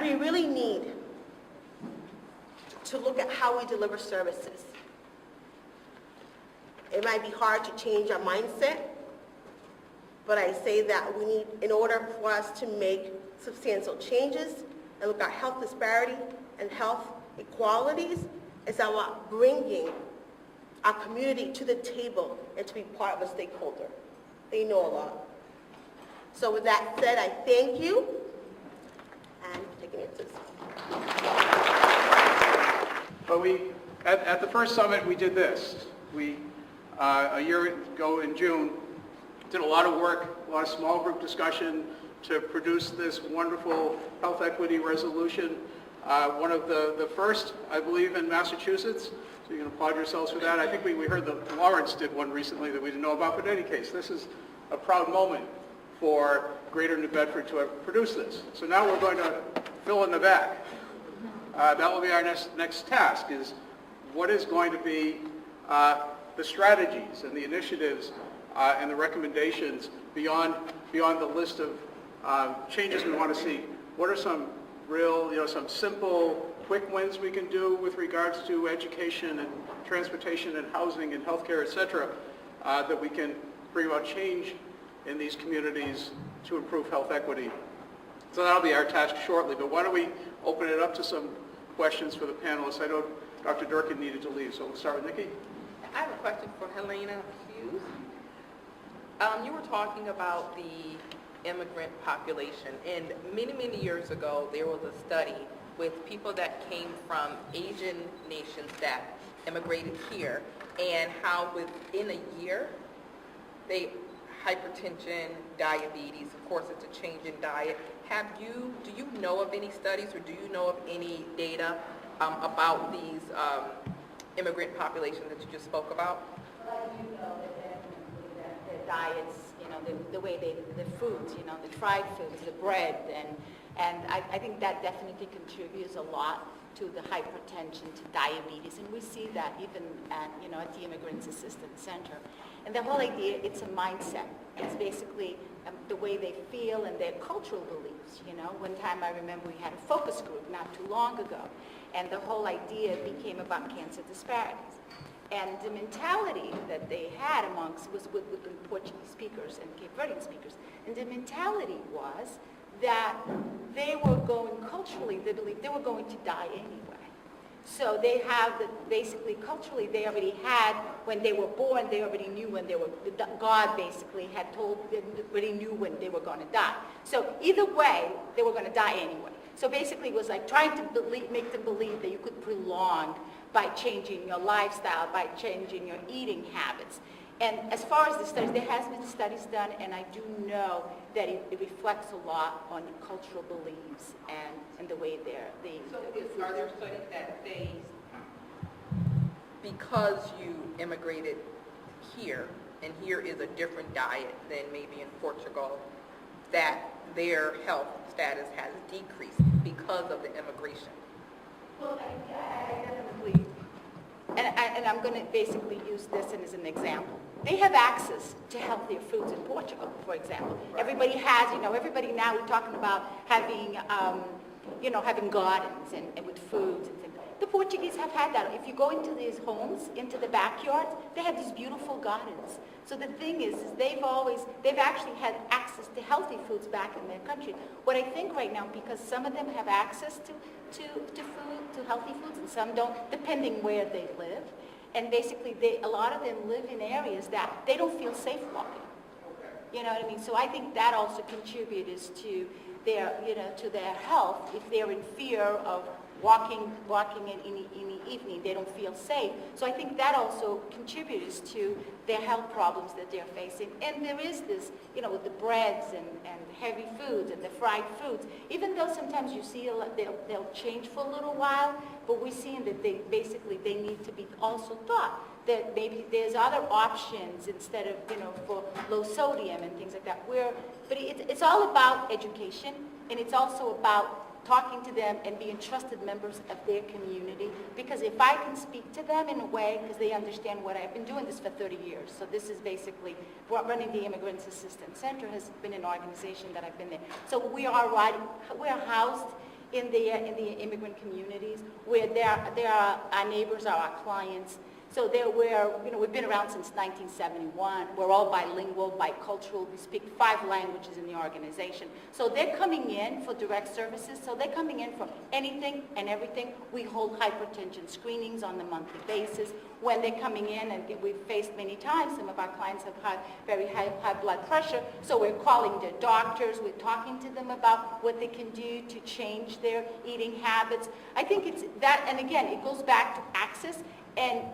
we really need to look at how we deliver services. It might be hard to change our mindset, but I say that we need, in order for us to make substantial changes and look at health disparity and health equalities, it's about bringing our community to the table and to be part of a stakeholder. They know a lot. So with that said, I thank you and taking answers. But at the first summit, we did this. We, a year ago in June, did a lot of work, a lot of small group discussion to produce this wonderful health equity resolution. One of the first, I believe, in Massachusetts. So you can applaud yourselves for that. I think we heard that Lawrence did one recently that we didn't know about, but in any case, this is a proud moment for Greater New Bedford to have produced this. So now we're going to fill in the back. That will be our next task, is what is going to be the strategies and the initiatives and the recommendations beyond the list of changes we want to see. What are some real, some simple, quick wins we can do with regards to education and transportation and housing and healthcare, et cetera, that we can bring about change in these communities to improve health equity. So that'll be our task shortly, but why don't we open it up to some questions for the panelists. I know Dr. Durkin needed to leave, so we'll start with Nikki. I have a question for Helena Hughes. You were talking about the immigrant population, and many, many years ago, there was a study with people that came from Asian nations that immigrated here, and how within a year, hypertension, diabetes, of course it's a change in diet. Do you know of any studies or do you know of any data about these immigrant populations that you just spoke about? Well, I do know that definitely that their diets, the way the foods, the fried foods, the bread, and I think that definitely contributes a lot to the hypertension, to diabetes, and we see that even at the Immigrants Assistance Center. And the whole idea, it's a mindset. It's basically the way they feel and their cultural beliefs. One time I remember we had a focus group not too long ago, and the whole idea became about cancer disparities. And the mentality that they had amongst was with the Portuguese speakers and Cape Verdean speakers. And the mentality was that they were going culturally, they believed they were going to die anyway. So they have basically culturally they already had, when they were born, they already knew when they were, God basically had told, they already knew when they were going to die. So either way, they were going to die anyway. So basically it was like trying to make them believe that you could prolong by changing your lifestyle, by changing your eating habits. And as far as the studies, there has been studies done, and I do know that it reflects a lot on cultural beliefs and the way Are there studies that say because you immigrated here, and here is a different diet than maybe in Portugal, that their health status has decreased because of the immigration? Well, I definitely, and I'm going to basically use this as an example. They have access to healthier foods in Portugal, for example. Everybody has, everybody now we're talking about having, having gardens and with foods and things. The Portuguese have had that. If you go into these homes, into the backyards, they have these beautiful gardens. So the thing is they've actually had access to healthy foods back in their country. What I think right now, because some of them have access to food, to healthy foods, and some don't, depending where they live. And basically, a lot of them live in areas that they don't feel safe walking. You know what I mean? So I think that also contributes to their, to their health. If they're in fear of walking in the evening, they don't feel safe. So I think that also contributes to their health problems that they're facing. And there is this, with the breads and heavy foods and the fried foods, even though sometimes you see they'll change for a little while, but we're seeing that they need to be also taught that maybe there's other options instead of, for low sodium and things like that. But it's all about education, and it's also about talking to them and being trusted members of their community. Because if I can speak to them in a way, because they understand what I've been doing this for 30 years. So this is basically, running the Immigrants Assistance Center has been an organization that I've been there. So we're housed in the immigrant communities where our neighbors are our clients. So we've been around since 1971. We're all bilingual, bicultural. We speak 5 languages in the organization. So they're coming in for direct services. So they're coming in for anything and everything. We hold hypertension screenings on a monthly basis. When they're coming in, and we've faced many times, some of our clients have had very high blood pressure. So we're calling their doctors. We're talking to them about what they can do to change their eating habits. I think it's that, and again, it goes back to access and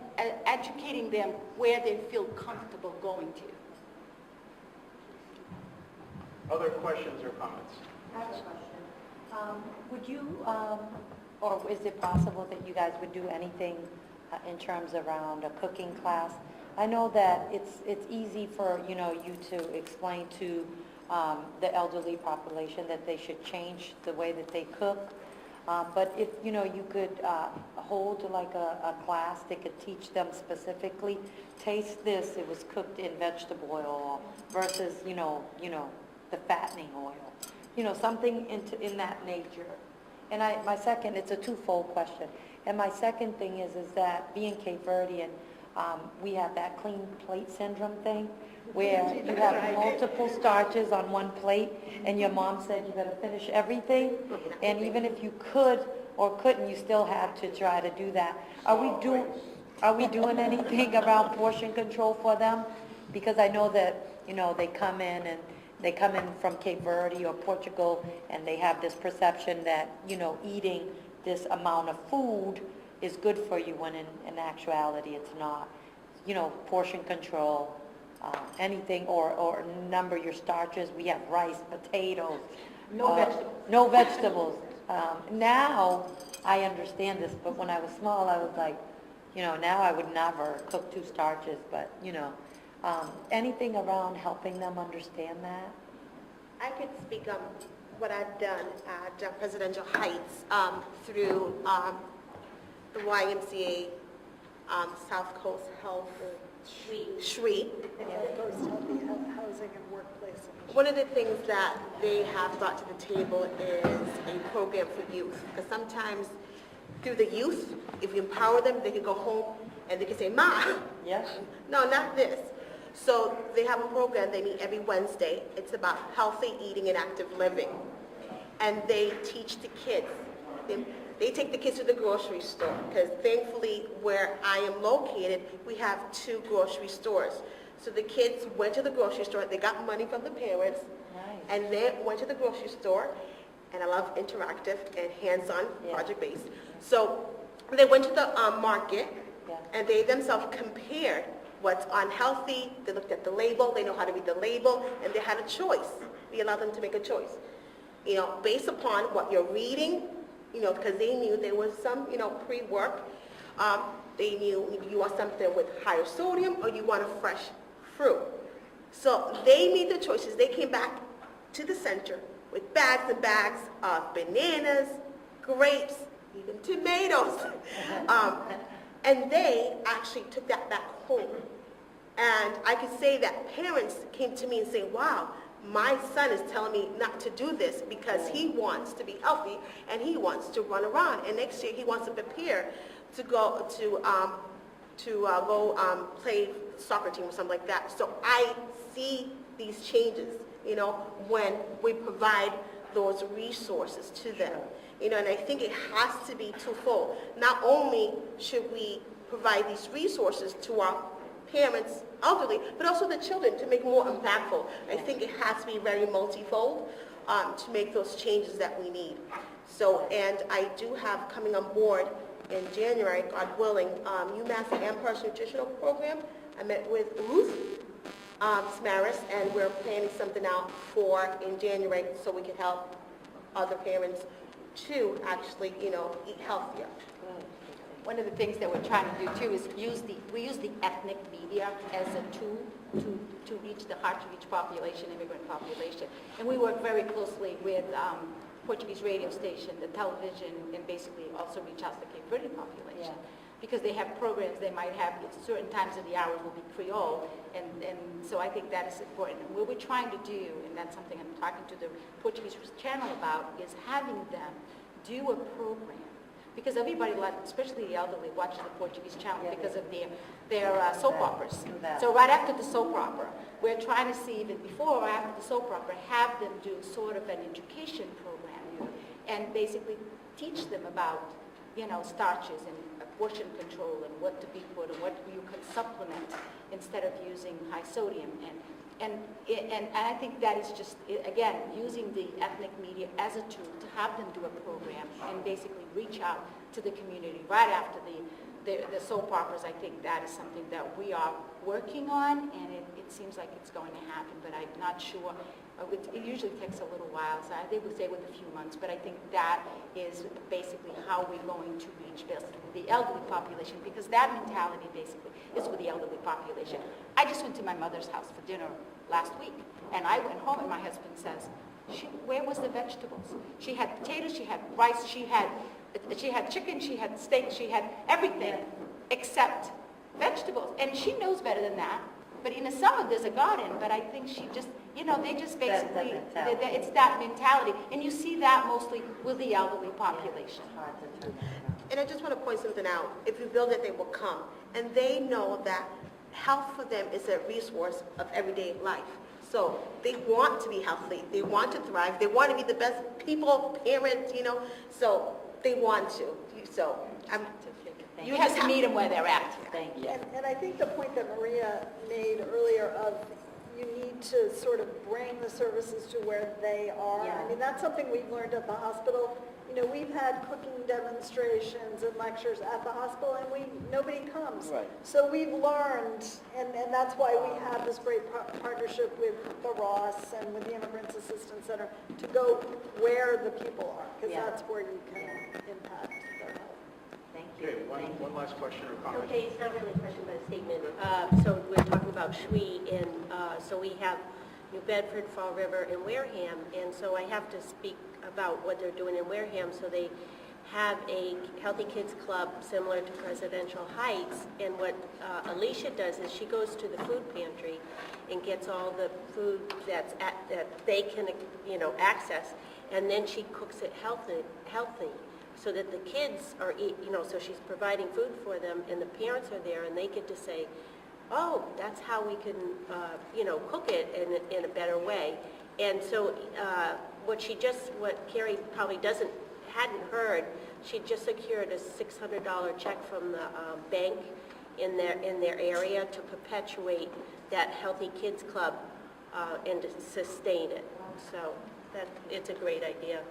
educating them where they feel comfortable going to. Other questions or comments? I have a question. Would you, or is it possible that you guys would do anything in terms around a cooking class? I know that it's easy for, you to explain to the elderly population that they should change the way that they cook. But if, you could hold like a class that could teach them specifically, taste this, it was cooked in vegetable oil versus, the fattening oil. Something in that nature. And my second, it's a twofold question. And my second thing is that being Cape Verdean, we have that clean plate syndrome thing, where you have multiple starches on one plate, and your mom said you better finish everything, and even if you could or couldn't, you still have to try to do that. Are we doing anything around portion control for them? Because I know that, they come in from Cape Verde or Portugal, and they have this perception that, eating this amount of food is good for you when in actuality it's not. You know, portion control, anything, or number your starches. We have rice, potatoes. No vegetables. No vegetables. Now, I understand this, but when I was small, I was like, you know, now I would never cook 2 starches, but, you know, anything around helping them understand that? I could speak on what I've done at Presidential Heights through the YMCA South Coast Health SHREE. Housing and workplace. One of the things that they have brought to the table is a program for youth. Because sometimes through the youth, if you empower them, they can go home and they can say, Ma, Yes. no, not this. So they have a program, they meet every Wednesday. It's about healthy eating and active living. And they teach the kids. They take the kids to the grocery store because thankfully where I am located, we have 2 grocery stores. So the kids went to the grocery store, they got money from the parents, and they went to the grocery store, and I love interactive and hands-on, project-based. So they went to the market, and they themselves compared what's unhealthy. They looked at the label, they know how to read the label, and they had a choice. We allowed them to make a choice, you know, based upon what you're reading, you know, because they knew there was some, you know, pre-work. They knew if you want something with higher sodium or you want a fresh fruit. So they made the choices. They came back to the center with bags and bags of bananas, grapes, even tomatoes. And they actually took that back home. And I could say that parents came to me and say, wow, my son is telling me not to do this because he wants to be healthy and he wants to run around. And next year he wants to prepare to go play soccer team or something like that. So I see these changes, you know, when we provide those resources to them. You know, and I think it has to be twofold. Not only should we provide these resources to our parents, elderly, but also the children to make more impactful. I think it has to be very multifold to make those changes that we need. So, and I do have coming on board in January, God willing, UMass Amherst Nutritional Program. I met with Ruth Smaris, and we're planning something out for in January so we can help other parents to actually, you know, eat healthier. One of the things that we're trying to do too is we use the ethnic media as a tool to reach the hard-to-reach population, immigrant population. And we work very closely with Portuguese radio station, the television, and basically also reach out to the Cape Verdean population. Because they have programs, they might have at certain times of the hours will be Creole, and so I think that is important. And what we're trying to do, and that's something I'm talking to the Portuguese channel about, is having them do a program. Because everybody, especially the elderly, watches the Portuguese channel because of their soap operas. So right after the soap opera, we're trying to see even before or after the soap opera, have them do sort of an education program and basically teach them about, you know, starches and portion control and what to be put and what you can supplement instead of using high sodium. And I think that is just, again, using the ethnic media as a tool to have them do a program and basically reach out to the community right after the soap operas. I think that is something that we are working on, and it seems like it's going to happen, but I'm not sure. It usually takes a little while, so they would say with a few months, but I think that is basically how we're going to reach the elderly population, because that mentality basically is with the elderly population. I just went to my mother's house for dinner last week, and I went home and my husband says, where was the vegetables? She had potatoes, she had rice, she had chicken, she had steak, she had everything except vegetables. And she knows better than that. But in the summer, there's a garden, but I think she just, you know, they just basically, it's that mentality. And you see that mostly with the elderly population. And I just want to point something out. If you build it, they will come. And they know that health for them is a resource of everyday life. So they want to be healthy. They want to thrive. They want to be the best people, parents, you know. So they want to. So you have to meet them where they're at. Thank you. And I think the point that Maria made earlier of you need to sort of bring the services to where they are. I mean, that's something we've learned at the hospital. we've had cooking demonstrations and lectures at the hospital, and nobody comes. Right. So we've learned, and that's why we have this great partnership with the Ross and with the Immigrants Assistance Center to go where the people are, because that's where you can impact their health. Thank you. Okay, one last question or comment. Okay, it's not really a question, but a statement. So we're talking about SHWE, and so we have New Bedford, Fall River, and Wareham, and so I have to speak about what they're doing in Wareham. So they have a Healthy Kids Club similar to Presidential Heights, and what Alicia does is she goes to the food pantry and gets all the food that they can, access, and then she cooks it healthy, so that the kids are so she's providing food for them, and the parents are there, and they get to say, oh, that's how we can, cook it in a better way. And so what Carrie probably hadn't heard, she just secured a $600 check from the bank in their area to perpetuate that Healthy Kids Club and to sustain it. So it's a great idea.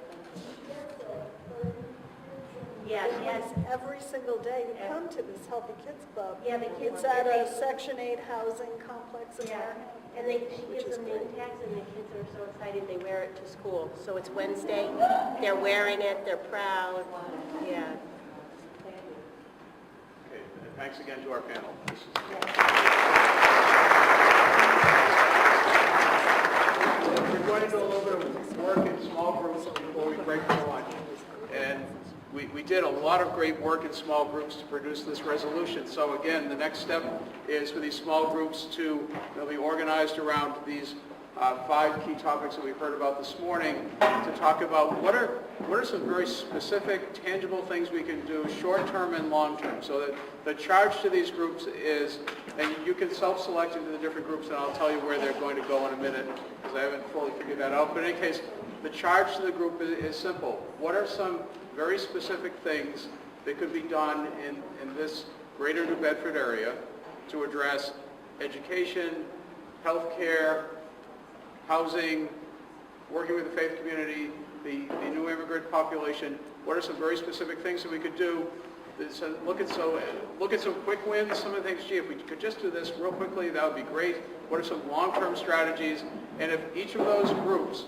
Yes. Every single day you come to this Healthy Kids Club. Yeah, the kids. It's at a Section 8 housing complex in Wareham. And she gives them name tags, and the kids are so excited they wear it to school. So it's Wednesday, they're wearing it, they're proud. Yeah. Okay, and thanks again to our panel. We're going to do a little bit of work in small groups before we break for lunch. And we did a lot of great work in small groups to produce this resolution. So again, the next step is for these small groups they'll be organized around these 5 key topics that we've heard about this morning to talk about what are some very specific, tangible things we can do short-term and long-term. So that the charge to these groups is, and you can self-select into the different groups, and I'll tell you where they're going to go in a minute because I haven't fully figured that out. But in any case, the charge to the group is simple. What are some very specific things that could be done in this greater New Bedford area to address education, healthcare, housing, working with the faith community, the new immigrant population? What are some very specific things that we could do? So look at some quick wins. Some of the things, if we could just do this real quickly, that would be great. What are some long-term strategies? And if each of those groups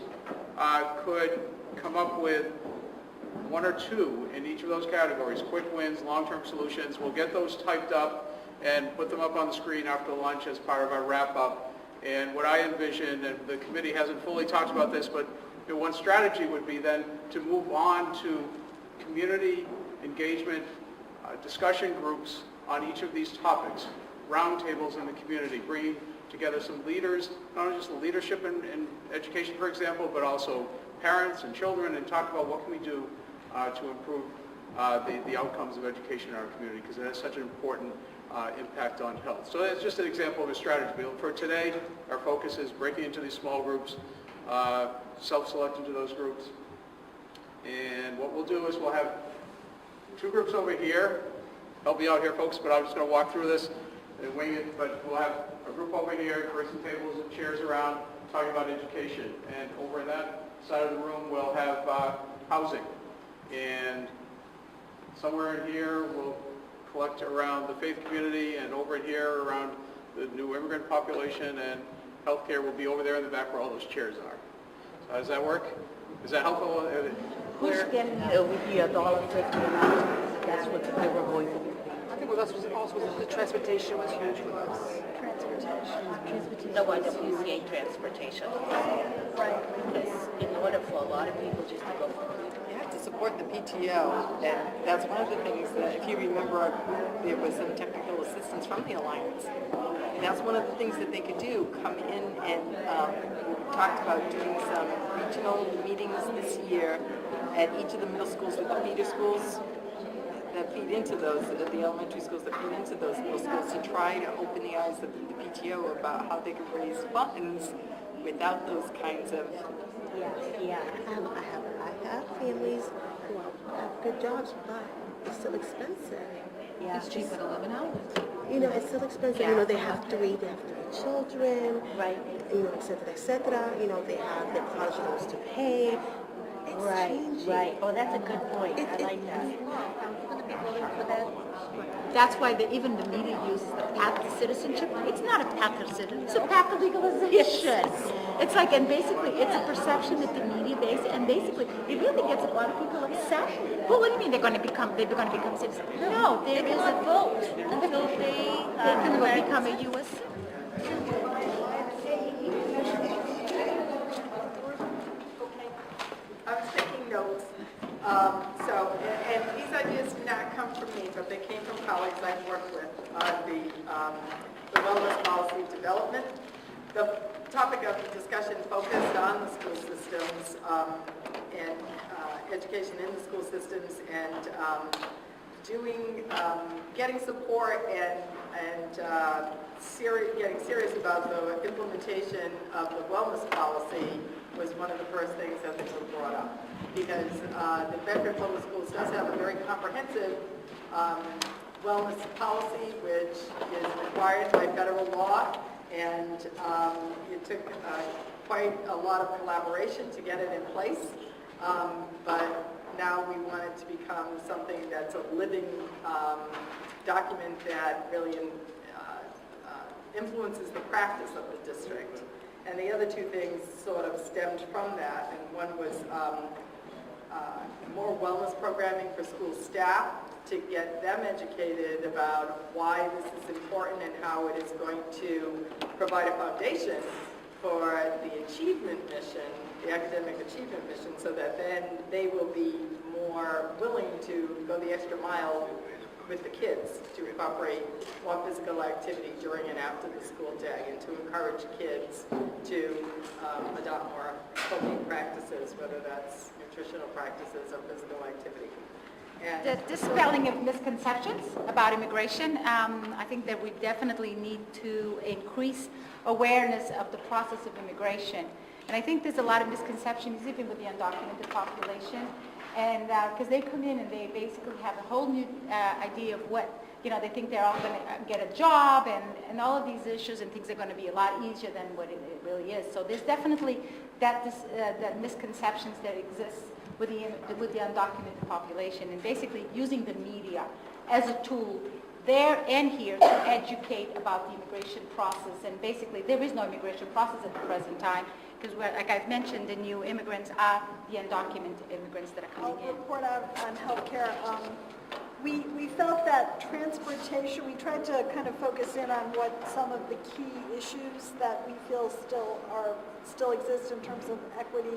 could come up with 1 or 2 in each of those categories, quick wins, long-term solutions, we'll get those typed up and put them up on the screen after lunch as part of our wrap-up. And what I envision, and the committee hasn't fully talked about this, but one strategy would be then to move on to community engagement discussion groups on each of these topics, roundtables in the community, bringing together some leaders, not only just the leadership in education, for example, but also parents and children, and talk about what can we do to improve the outcomes of education in our community, because it has such an important impact on health. So that's just an example of a strategy. For today, our focus is breaking into these small groups, self-selecting to those groups. And what we'll do is we'll have 2 groups over here. Help me out here, folks, but I'm just going to walk through this and wing it. But we'll have a group over here, bring some tables and chairs around, talking about education. And over in that side of the room, we'll have housing. And somewhere in here, we'll collect around the faith community, and over here around the new immigrant population, and healthcare will be over there in the back where all those chairs are. So how does that work? Is that helpful? Who's getting over here $1.50 an hour? That's what they were going for. I think what also was the transportation was huge for us. No, WCA transportation. Right. Because in order for a lot of people just to go from You have to support the PTO, and that's one of the things that, if you remember, there was some technical assistance from the Alliance. And that's one of the things that they could do, come in and we talked about doing some regional meetings this year at each of the middle schools with the feeder schools that feed into those, the elementary schools that feed into those middle schools, to try to open the eyes of the PTO about how they could raise funds without those kinds of... I have families who have good jobs, but it's still expensive. Yeah. It's cheaper to live in Howland. It's still expensive. Yeah. They have 3 children. Right. Et cetera, et cetera. They have their college loans to pay. Right. Oh, that's a good point. I like that. I'm going to be voting for that. That's why even the media uses the path to citizenship. It's not a path to citizenship. It's a path to legalization. It's like, and basically, it's a perception that the media base, and basically, it really gets a lot of people upset. Well, what do you mean they're going to become citizens? No, they cannot vote until they can become a U.S. citizen. I was taking notes. And these ideas did not come from me, but they came from colleagues I've worked with on the wellness policy development. The topic of discussion focused on the school systems and education in the school systems and getting support and getting serious about the implementation of the wellness policy was one of the first things that were brought up. Because the Bedford Public Schools does have a very comprehensive wellness policy, which is required by federal law, and it took quite a lot of collaboration to get it in place. But now we want it to become something that's a living document that really influences the practice of the district. And the other two things sort of stemmed from that, and one was more wellness programming for school staff to get them educated about why this is important and how it is going to provide a foundation for the achievement mission, the academic achievement mission, so that then they will be more willing to go the extra mile with the kids to incorporate more physical activity during and after the school day, and to encourage kids to adopt more healthy practices, whether that's nutritional practices or physical activity. And The dispelling of misconceptions about immigration, I think that we definitely need to increase awareness of the process of immigration. And I think there's a lot of misconceptions even with the undocumented population. And because they come in and they basically have a whole new idea of what, they think they're all going to get a job, and all of these issues and things are going to be a lot easier than what it really is. So there's definitely that misconceptions that exist with the undocumented population, and basically using the media as a tool there and here to educate about the immigration process. And basically there is no immigration process at the present time, because like I've mentioned, the new immigrants are the undocumented immigrants that are coming in. I'll report out on healthcare. We felt that transportation, we tried to kind of focus in on what some of the key issues that we feel still exist in terms of equity.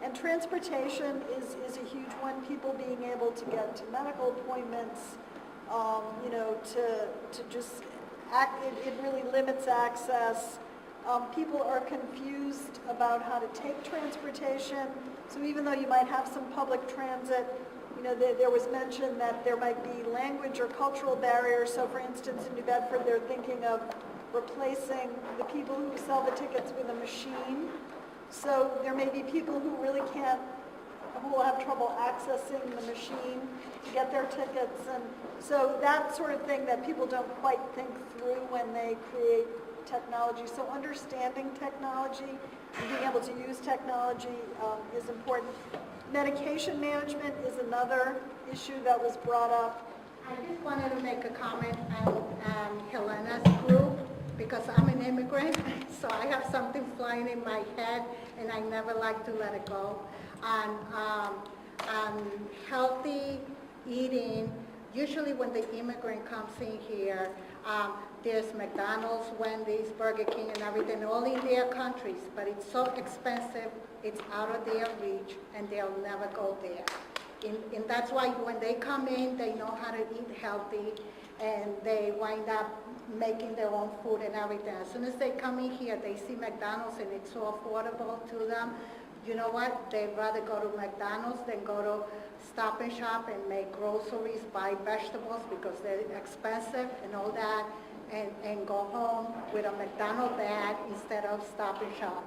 And transportation is a huge one. People being able to get to medical appointments, to just act, it really limits access. People are confused about how to take transportation. So even though you might have some public transit, there was mention that there might be language or cultural barriers. So for instance, in New Bedford, they're thinking of replacing the people who sell the tickets with a machine. So there may be people who really who will have trouble accessing the machine to get their tickets. And so that sort of thing that people don't quite think through when they create technology. So understanding technology and being able to use technology is important. Medication management is another issue that was brought up. I just wanted to make a comment on Helena's group, because I'm an immigrant, so I have something flying in my head, and I never like to let it go. On healthy eating, usually when the immigrant comes in here, there's McDonald's, Wendy's, Burger King, and everything, all in their countries, but it's so expensive, it's out of their reach, and they'll never go there. And that's why when they come in, they know how to eat healthy, and they wind up making their own food and everything. As soon as they come in here, they see McDonald's and it's so affordable to them. You know what? They'd rather go to McDonald's than go to Stop and Shop and make groceries, buy vegetables because they're expensive and all that, and go home with a McDonald's bag instead of Stop and Shop.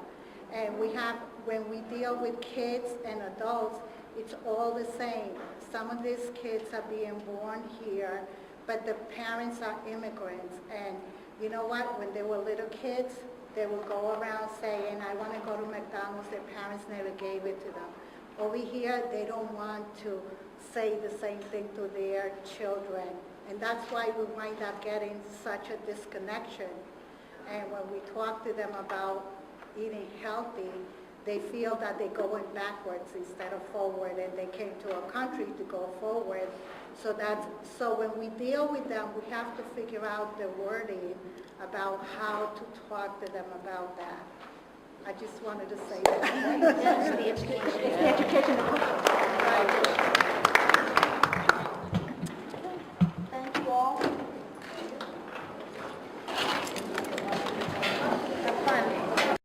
And when we deal with kids and adults, it's all the same. Some of these kids are being born here, but the parents are immigrants. And you know what? When they were little kids, they would go around saying, I want to go to McDonald's. Their parents never gave it to them. Over here, they don't want to say the same thing to their children. And that's why we wind up getting such a disconnection. And when we talk to them about eating healthy, they feel that they're going backwards instead of forward, and they came to a country to go forward. So when we deal with them, we have to figure out the wording about how to talk to them about that. I just wanted to say that. That's the education.